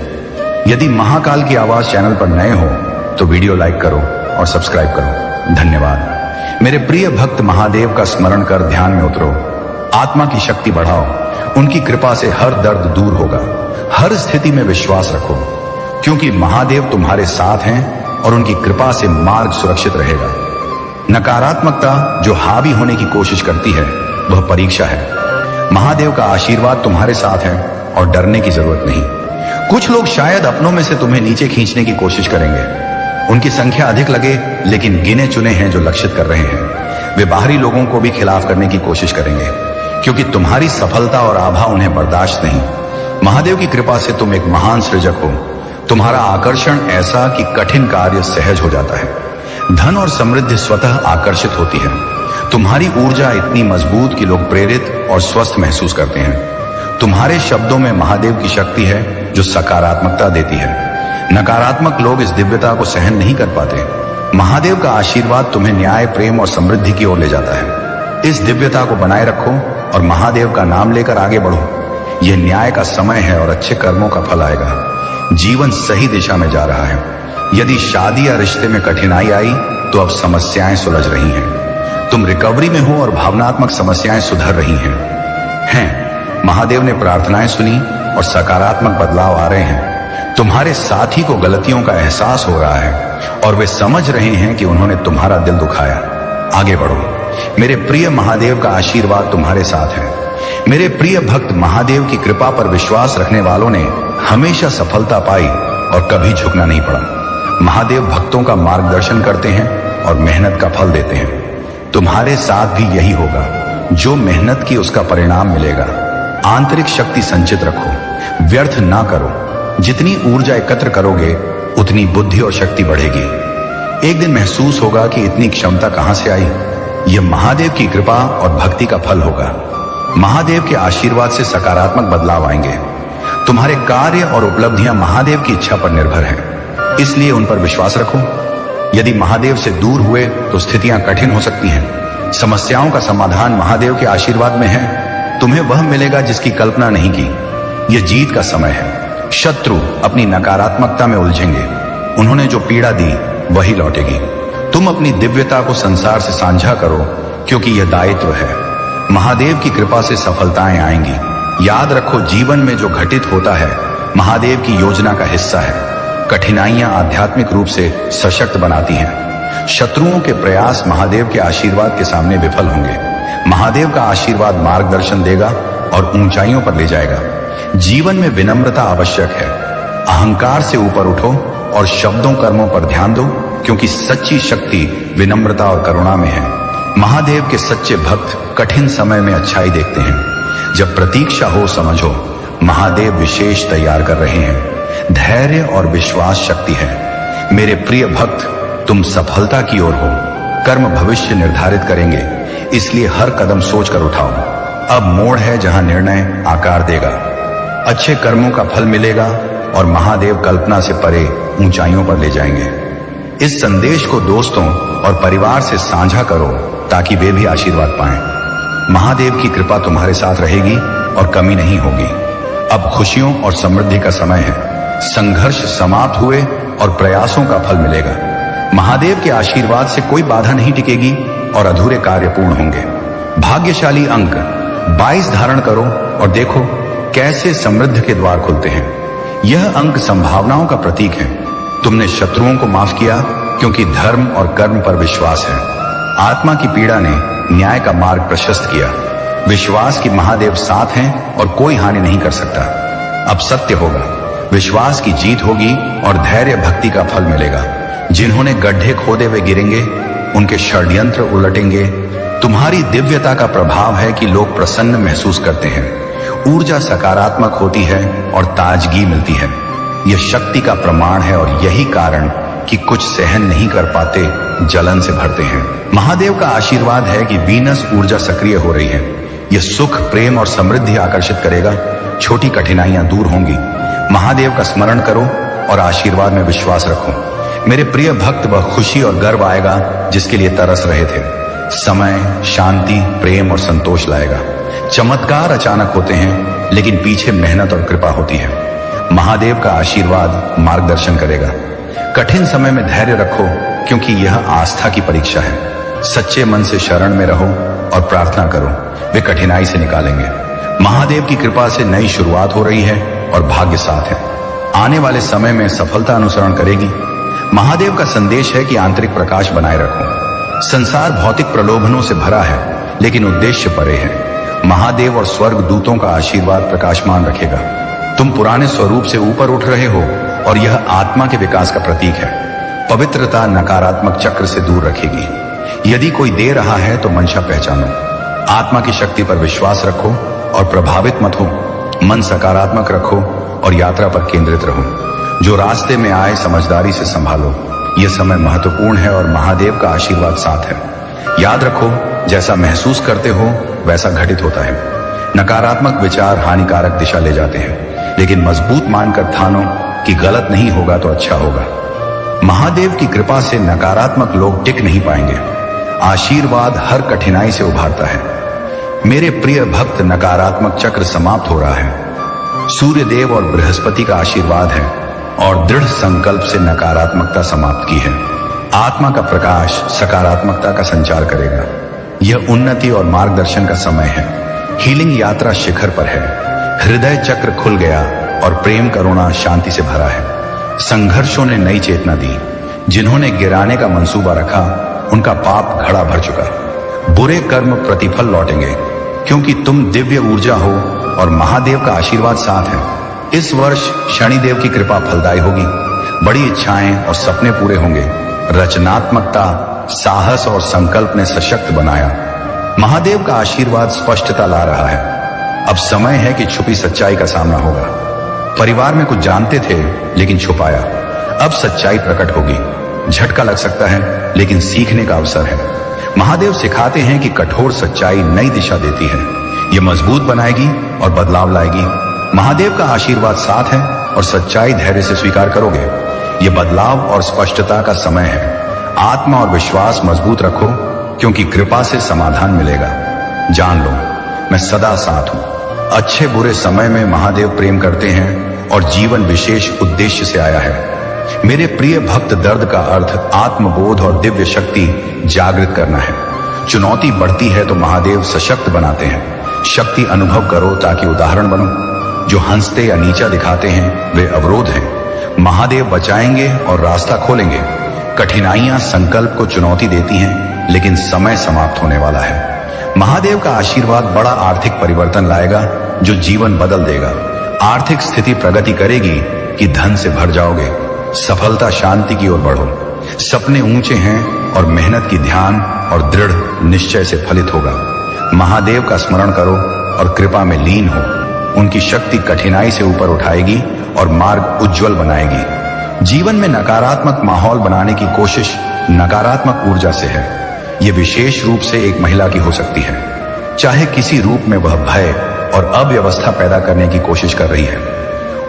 यदि महाकाल की आवाज चैनल पर नए हो तो वीडियो लाइक करो और सब्सक्राइब करो। धन्यवाद। मेरे प्रिय भक्त, महादेव का स्मरण कर ध्यान में उतरो। आत्मा की शक्ति बढ़ाओ। उनकी कृपा से हर दर्द दूर होगा। हर स्थिति में विश्वास रखो, क्योंकि महादेव तुम्हारे साथ हैं और उनकी कृपा से मार्ग सुरक्षित रहेगा। नकारात्मकता जो हावी होने की कोशिश करती है, वह परीक्षा है। महादेव का आशीर्वाद तुम्हारे साथ है और डरने की जरूरत नहीं। कुछ लोग शायद अपनों में से तुम्हें नीचे खींचने की कोशिश करेंगे। उनकी संख्या अधिक लगे, लेकिन गिने चुने हैं जो लक्षित कर रहे हैं। वे बाहरी लोगों को भी खिलाफ करने की कोशिश करेंगे, क्योंकि तुम्हारी सफलता और आभा उन्हें बर्दाश्त नहीं। महादेव की कृपा से तुम एक महान सृजक हो। तुम्हारा आकर्षण ऐसा कि कठिन कार्य सहज हो जाता है। धन और समृद्धि स्वतः आकर्षित होती है। तुम्हारी ऊर्जा इतनी मजबूत कि लोग प्रेरित और स्वस्थ महसूस करते हैं। तुम्हारे शब्दों में महादेव की शक्ति है जो सकारात्मकता देती है। नकारात्मक लोग इस दिव्यता को सहन नहीं कर पाते। महादेव का आशीर्वाद तुम्हें न्याय, प्रेम और समृद्धि की ओर ले जाता है। इस दिव्यता को बनाए रखो और महादेव का नाम लेकर आगे बढ़ो। यह न्याय का समय है और अच्छे कर्मों का फल आएगा। जीवन सही दिशा में जा रहा है। यदि शादी या रिश्ते में कठिनाई आई तो अब समस्याएं सुलझ रही हैं। तुम रिकवरी में हो और भावनात्मक समस्याएं सुधर रही हैं। महादेव ने प्रार्थनाएं सुनी और सकारात्मक बदलाव आ रहे हैं। तुम्हारे साथी को गलतियों का एहसास हो रहा है और वे समझ रहे हैं कि उन्होंने तुम्हारा दिल दुखाया। आगे बढ़ो। मेरे प्रिय महादेव का आशीर्वाद तुम्हारे साथ है। मेरे प्रिय भक्त, महादेव की कृपा पर विश्वास रखने वालों ने हमेशा सफलता पाई और कभी झुकना नहीं पड़ा। महादेव भक्तों का मार्गदर्शन करते हैं और मेहनत का फल देते हैं। तुम्हारे साथ भी यही होगा। जो मेहनत की उसका परिणाम मिलेगा। आंतरिक शक्ति संचित रखो, व्यर्थ ना करो। जितनी ऊर्जा एकत्र करोगे उतनी बुद्धि और शक्ति बढ़ेगी। एक दिन महसूस होगा कि इतनी क्षमता कहां से आई। यह महादेव की कृपा और भक्ति का फल होगा। महादेव के आशीर्वाद से सकारात्मक बदलाव आएंगे। तुम्हारे कार्य और उपलब्धियां महादेव की इच्छा पर निर्भर हैं, इसलिए उन पर विश्वास रखो। यदि महादेव से दूर हुए तो स्थितियां कठिन हो सकती हैं। समस्याओं का समाधान महादेव के आशीर्वाद में है। तुम्हें वह मिलेगा जिसकी कल्पना नहीं की। यह जीत का समय है। शत्रु अपनी नकारात्मकता में उलझेंगे। उन्होंने जो पीड़ा दी वही लौटेगी। तुम अपनी दिव्यता को संसार से साझा करो, क्योंकि यह दायित्व है। महादेव की कृपा से सफलताएं आएंगी। याद रखो, जीवन में जो घटित होता है महादेव की योजना का हिस्सा है। कठिनाइयां आध्यात्मिक रूप से सशक्त बनाती हैं। शत्रुओं के प्रयास महादेव के आशीर्वाद के सामने विफल होंगे। महादेव का आशीर्वाद मार्गदर्शन देगा और ऊंचाइयों पर ले जाएगा। जीवन में विनम्रता आवश्यक है। अहंकार से ऊपर उठो और शब्दों कर्मों पर ध्यान दो, क्योंकि सच्ची शक्ति विनम्रता और करुणा में है। महादेव के सच्चे भक्त कठिन समय में अच्छाई देखते हैं। जब प्रतीक्षा हो, समझो महादेव विशेष तैयार कर रहे हैं। धैर्य और विश्वास शक्ति है। मेरे प्रिय भक्त, तुम सफलता की ओर हो। कर्म भविष्य निर्धारित करेंगे, इसलिए हर कदम सोचकर उठाओ। अब मोड़ है जहां निर्णय आकार देगा। अच्छे कर्मों का फल मिलेगा और महादेव कल्पना से परे ऊंचाइयों पर ले जाएंगे। इस संदेश को दोस्तों और परिवार से साझा करो, ताकि वे भी आशीर्वाद पाएं। महादेव की कृपा तुम्हारे साथ रहेगी और कमी नहीं होगी। अब खुशियों और समृद्धि का समय है। संघर्ष समाप्त हुए और प्रयासों का फल मिलेगा। महादेव के आशीर्वाद से कोई बाधा नहीं टिकेगी और अधूरे कार्य पूर्ण होंगे। भाग्यशाली अंक 22 धारण करो और देखो कैसे समृद्धि के द्वार खुलते हैं। यह अंक संभावनाओं का प्रतीक है। तुमने शत्रुओं को माफ किया, क्योंकि धर्म और कर्म पर विश्वास है। आत्मा की पीड़ा ने न्याय का मार्ग प्रशस्त किया। विश्वास की महादेव साथ हैं और कोई हानि नहीं कर सकता। अब सत्य होगा, विश्वास की जीत होगी और धैर्य भक्ति का फल मिलेगा। जिन्होंने गड्ढे खोदे वे गिरेंगे, उनके षड्यंत्र उलटेंगे। तुम्हारी दिव्यता का प्रभाव है कि लोग प्रसन्न महसूस करते हैं। ऊर्जा सकारात्मक होती है और ताजगी मिलती है। यह शक्ति का प्रमाण है और यही कारण कि कुछ सहन नहीं कर पाते जलन से भरते हैं। महादेव का आशीर्वाद है कि वीनस ऊर्जा सक्रिय हो रही है। यह सुख, प्रेम और समृद्धि आकर्षित करेगा। छोटी कठिनाइयां दूर होंगी। महादेव का स्मरण करो और आशीर्वाद में विश्वास रखो। मेरे प्रिय भक्त, वह खुशी और गर्व आएगा जिसके लिए तरस रहे थे। समय शांति, प्रेम और संतोष लाएगा। चमत्कार अचानक होते हैं, लेकिन पीछे मेहनत और कृपा होती है। महादेव का आशीर्वाद मार्गदर्शन करेगा। कठिन समय में धैर्य रखो, क्योंकि यह आस्था की परीक्षा है। सच्चे मन से शरण में रहो और प्रार्थना करो, वे कठिनाई से निकालेंगे। महादेव की कृपा से नई शुरुआत हो रही है और भाग्य साथ है। आने वाले समय में सफलता अनुसरण करेगी। महादेव का संदेश है कि आंतरिक प्रकाश बनाए रखो। संसार भौतिक प्रलोभनों से भरा है, लेकिन उद्देश्य परे है। महादेव और स्वर्ग दूतों का आशीर्वाद प्रकाशमान रखेगा। तुम पुराने स्वरूप से ऊपर उठ रहे हो और यह आत्मा के विकास का प्रतीक है। पवित्रता नकारात्मक चक्र से दूर रखेगी। यदि कोई दे रहा है तो मंशा पहचानो। आत्मा की शक्ति पर विश्वास रखो और प्रभावित मत हो। मन सकारात्मक रखो और यात्रा पर केंद्रित रहो। जो रास्ते में आए समझदारी से संभालो। यह समय महत्वपूर्ण है और महादेव का आशीर्वाद साथ है। याद रखो, जैसा महसूस करते हो वैसा घटित होता है। नकारात्मक विचार हानिकारक दिशा ले जाते हैं, लेकिन मजबूत मानकर ठानो कि गलत नहीं होगा तो अच्छा होगा। महादेव की कृपा से नकारात्मक लोग टिक नहीं पाएंगे। आशीर्वाद हर कठिनाई से उभारता है। मेरे प्रिय भक्त, नकारात्मक चक्र समाप्त हो रहा है। सूर्य देव और बृहस्पति का आशीर्वाद है और दृढ़ संकल्प से नकारात्मकता समाप्त की है। आत्मा का प्रकाश सकारात्मकता का संचार करेगा। यह उन्नति और मार्गदर्शन का समय है। हीलिंग यात्रा शिखर पर है। हृदय चक्र खुल गया और प्रेम, करुणा, शांति से भरा है। संघर्षों ने नई चेतना दी। जिन्होंने गिराने का मंसूबा रखा, उनका पाप घड़ा भर चुका। बुरे कर्म प्रतिफल लौटेंगे, क्योंकि तुम दिव्य ऊर्जा हो और महादेव का आशीर्वाद साथ है। इस वर्ष शनिदेव की कृपा फलदायी होगी। बड़ी इच्छाएं और सपने पूरे होंगे। रचनात्मकता, साहस और संकल्प ने सशक्त बनाया। महादेव का आशीर्वाद स्पष्टता ला रहा है। अब समय है कि छुपी सच्चाई का सामना होगा। परिवार में कुछ जानते थे लेकिन छुपाया, अब सच्चाई प्रकट होगी। झटका लग सकता है लेकिन सीखने का अवसर है। महादेव सिखाते हैं कि कठोर सच्चाई नई दिशा देती है, ये मजबूत बनाएगी और बदलाव लाएगी। महादेव का आशीर्वाद साथ है और सच्चाई धैर्य से स्वीकार करोगे। ये बदलाव और स्पष्टता का समय है। आत्मा और विश्वास मजबूत रखो, क्योंकि कृपा से समाधान मिलेगा। जान लो, मैं सदा साथ हूं। अच्छे बुरे समय में महादेव प्रेम करते हैं और जीवन विशेष उद्देश्य से आया है। मेरे प्रिय भक्त, दर्द का अर्थ आत्मबोध और दिव्य शक्ति जागृत करना है। चुनौती बढ़ती है तो महादेव सशक्त बनाते हैं। शक्ति अनुभव करो ताकि उदाहरण बनो। जो हंसते या नीचा दिखाते हैं वे अवरोध हैं। महादेव बचाएंगे और रास्ता खोलेंगे। कठिनाइयां संकल्प को चुनौती देती हैं, लेकिन समय समाप्त होने वाला है। महादेव का आशीर्वाद बड़ा आर्थिक परिवर्तन लाएगा जो जीवन बदल देगा। आर्थिक स्थिति प्रगति करेगी कि धन से भर जाओगे। सफलता शांति की ओर बढ़ो। सपने ऊंचे हैं और मेहनत की ध्यान और दृढ़ निश्चय से फलित होगा। महादेव का स्मरण करो और कृपा में लीन हो। उनकी शक्ति कठिनाई से ऊपर उठाएगी और मार्ग उज्जवल बनाएगी। जीवन में नकारात्मक माहौल बनाने की कोशिश नकारात्मक ऊर्जा से है। ये विशेष रूप से एक महिला की हो सकती है। चाहे किसी रूप में वह भय और अव्यवस्था पैदा करने की कोशिश कर रही है।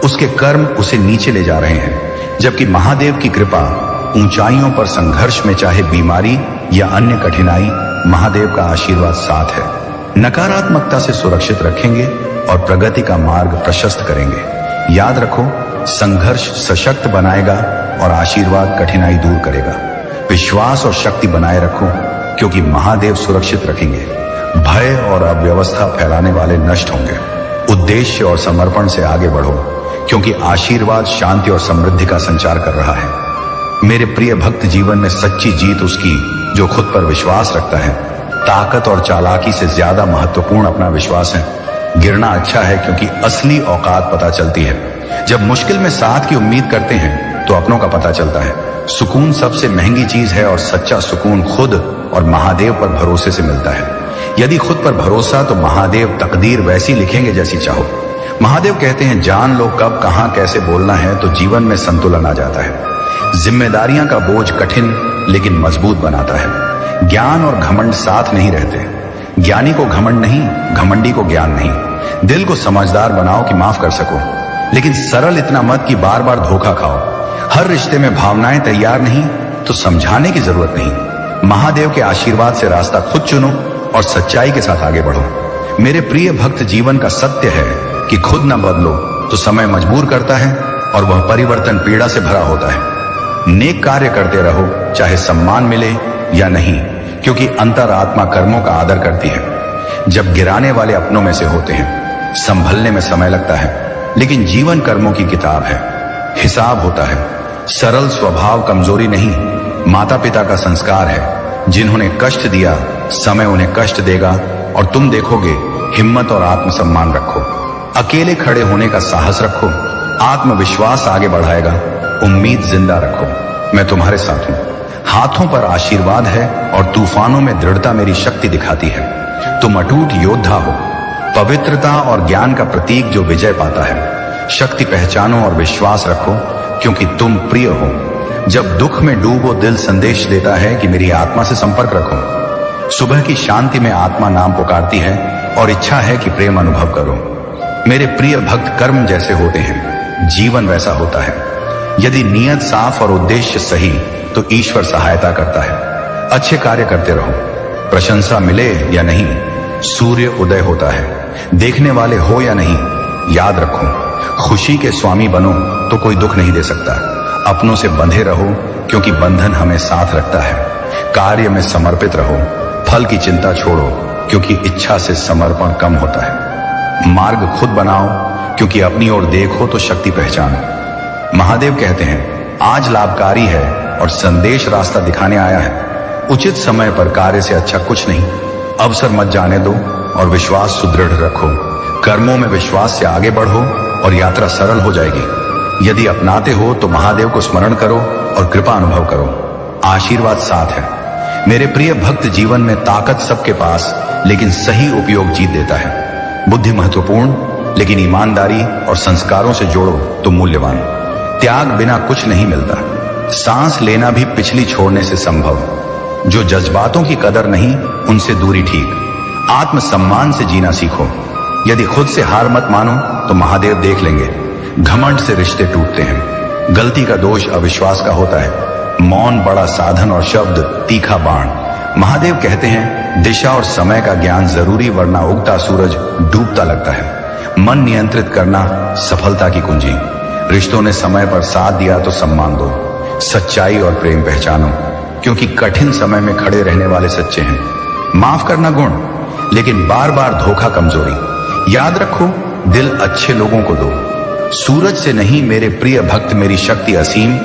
उसके कर्म उसे नीचे ले जा रहे हैं, जबकि महादेव की कृपा ऊंचाइयों पर संघर्ष में, चाहे बीमारी या अन्य कठिनाई, महादेव का आशीर्वाद साथ है। नकारात्मकता से सुरक्षित रखेंगे और प्रगति का मार्ग प्रशस्त करेंगे। याद रखो, संघर्ष सशक्त बनाएगा और आशीर्वाद कठिनाई दूर करेगा। विश्वास और शक्ति बनाए रखो, क्योंकि महादेव सुरक्षित रखेंगे। भय और अव्यवस्था फैलाने वाले नष्ट होंगे। उद्देश्य और समर्पण से आगे बढ़ो, क्योंकि आशीर्वाद शांति और समृद्धि का संचार कर रहा है। मेरे प्रिय भक्त, जीवन में सच्ची जीत उसकी जो खुद पर विश्वास रखता है। ताकत और चालाकी से ज्यादा महत्वपूर्ण अपना विश्वास है। गिरना अच्छा है, क्योंकि असली औकात पता चलती है। जब मुश्किल में साथ की उम्मीद करते हैं तो अपनों का पता चलता है। सुकून सबसे महंगी चीज है और सच्चा सुकून खुद और महादेव पर भरोसे से मिलता है। यदि खुद पर भरोसा तो महादेव तकदीर वैसी लिखेंगे जैसी चाहो। महादेव कहते हैं, जान लो कब कहां कैसे बोलना है तो जीवन में संतुलन आ जाता है। जिम्मेदारियां का बोझ कठिन लेकिन मजबूत बनाता है। ज्ञान और घमंड साथ नहीं रहते। ज्ञानी को घमंड नहीं, घमंडी को ज्ञान नहीं। दिल को समझदार बनाओ कि माफ कर सको, लेकिन सरल इतना मत कि बार बार धोखा खाओ। हर रिश्ते में भावनाएं तैयार नहीं तो समझाने की जरूरत नहीं। महादेव के आशीर्वाद से रास्ता खुद चुनो और सच्चाई के साथ आगे बढ़ो। मेरे प्रिय भक्त, जीवन का सत्य है कि खुद न बदलो तो समय मजबूर करता है और वह परिवर्तन पीड़ा से भरा होता है। नेक कार्य करते रहो, चाहे सम्मान मिले या नहीं, क्योंकि अंतरात्मा कर्मों का आदर करती है। जब गिराने वाले अपनों में से होते हैं, संभलने में समय लगता है, लेकिन जीवन कर्मों की किताब है। हिसाब होता है। सरल स्वभाव कमजोरी नहीं, माता पिता का संस्कार है। जिन्होंने कष्ट दिया, समय उन्हें कष्ट देगा और तुम देखोगे। हिम्मत और आत्मसम्मान रखो। अकेले खड़े होने का साहस रखो। आत्मविश्वास आगे बढ़ाएगा। उम्मीद जिंदा रखो। मैं तुम्हारे साथ हूं। हाथों पर आशीर्वाद है और तूफानों में दृढ़ता मेरी शक्ति दिखाती है। तुम अटूट योद्धा हो, पवित्रता और ज्ञान का प्रतीक जो विजय पाता है। शक्ति पहचानो और विश्वास रखो, क्योंकि तुम प्रिय हो। जब दुख में डूबो, दिल संदेश देता है कि मेरी आत्मा से संपर्क रखो। सुबह की शांति में आत्मा नाम पुकारती है और इच्छा है कि प्रेम अनुभव करो। मेरे प्रिय भक्त, कर्म जैसे होते हैं, जीवन वैसा होता है। यदि नियत साफ और उद्देश्य सही तो ईश्वर सहायता करता है। अच्छे कार्य करते रहो। प्रशंसा मिले या नहीं, सूर्य उदय होता है। देखने वाले हो या नहीं, याद रखो, खुशी के स्वामी बनो तो कोई दुख नहीं दे सकता। अपनों से बंधे रहो, क्योंकि बंधन हमें साथ रखता है। कार्य में समर्पित रहो। फल की चिंता छोड़ो, क्योंकि इच्छा से समर्पण कम होता है। मार्ग खुद बनाओ, क्योंकि अपनी ओर देखो तो शक्ति पहचानो। महादेव कहते हैं, आज लाभकारी है और संदेश रास्ता दिखाने आया है। उचित समय पर कार्य से अच्छा कुछ नहीं। अवसर मत जाने दो और विश्वास सुदृढ़ रखो। कर्मों में विश्वास से आगे बढ़ो और यात्रा सरल हो जाएगी। यदि अपनाते हो तो महादेव को स्मरण करो और कृपा अनुभव करो। आशीर्वाद साथ है। मेरे प्रिय भक्त, जीवन में ताकत सबके पास लेकिन सही उपयोग जीत देता है। बुद्धि महत्वपूर्ण, लेकिन ईमानदारी और संस्कारों से जोड़ो तो मूल्यवान। त्याग बिना कुछ नहीं मिलता। सांस लेना भी पिछली छोड़ने से संभव। जो जज्बातों की कदर नहीं, उनसे दूरी ठीक। आत्मसम्मान से जीना सीखो। यदि खुद से हार मत मानो तो महादेव देख लेंगे। घमंड से रिश्ते टूटते हैं। गलती का दोष अविश्वास का होता है। मौन बड़ा साधन और शब्द तीखा बाण। महादेव कहते हैं दिशा और समय का ज्ञान जरूरी, वरना उगता सूरज डूबता लगता है। मन नियंत्रित करना सफलता की कुंजी। रिश्तों ने समय पर साथ दिया तो सम्मान दो। सच्चाई और प्रेम पहचानो, क्योंकि कठिन समय में खड़े रहने वाले सच्चे हैं। माफ करना गुण, लेकिन बार बार धोखा कमजोरी। याद रखो, दिल अच्छे लोगों को दो। सूरज से नहीं मेरे प्रिय भक्त, मेरी शक्ति असीम,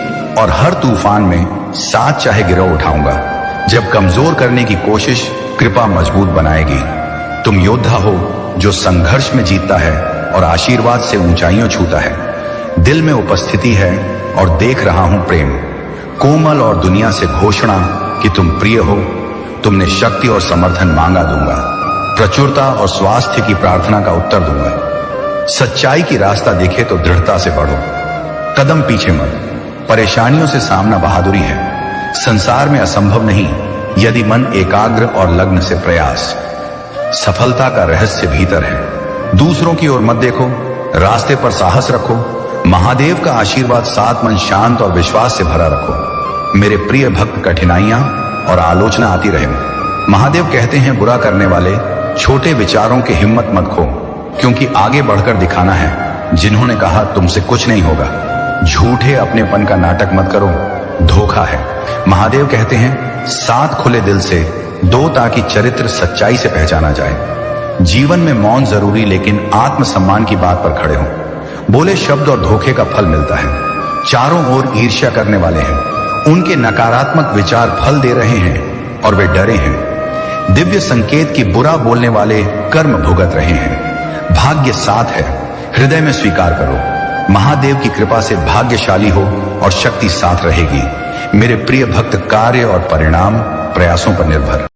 और हर तूफान में साथ चाहे गिरव उठाऊंगा। जब कमजोर करने की कोशिश, कृपा मजबूत बनाएगी। तुम योद्धा हो जो संघर्ष में जीतता है और आशीर्वाद से ऊंचाइयों छूता है। दिल में उपस्थिति है और देख रहा हूं प्रेम। कोमल और दुनिया से घोषणा कि तुम प्रिय हो। तुमने शक्ति और समर्थन मांगा, दूंगा। प्रचुरता और स्वास्थ्य की प्रार्थना का उत्तर दूंगा। सच्चाई की रास्ता दिखे तो दृढ़ता से बढ़ो। कदम पीछे मत। परेशानियों से सामना बहादुरी है। संसार में असंभव नहीं, यदि मन एकाग्र और लग्न से प्रयास। सफलता का रहस्य भीतर है। दूसरों की ओर मत देखो, रास्ते पर साहस रखो। महादेव का आशीर्वाद साथ, मन शांत और विश्वास से भरा रखो। मेरे प्रिय भक्त, कठिनाइयां और आलोचना आती रहे। महादेव कहते हैं बुरा करने वाले, छोटे विचारों की हिम्मत मत खो, क्योंकि आगे बढ़कर दिखाना है। जिन्होंने कहा तुमसे कुछ नहीं होगा, झूठे अपनेपन का नाटक मत करो, धोखा है। महादेव कहते हैं साथ खुले दिल से दो, ताकि चरित्र सच्चाई से पहचाना जाए। जीवन में मौन जरूरी, लेकिन आत्मसम्मान की बात पर खड़े हो। बोले शब्द और धोखे का फल मिलता है। चारों ओर ईर्ष्या करने वाले हैं, उनके नकारात्मक विचार फल दे रहे हैं और वे डरे हैं। दिव्य संकेत की बुरा बोलने वाले कर्म भुगत रहे हैं। भाग्य साथ है, हृदय में स्वीकार करो। महादेव की कृपा से भाग्यशाली हो और शक्ति साथ रहेगी। मेरे प्रिय भक्त, कार्य और परिणाम प्रयासों पर निर्भर।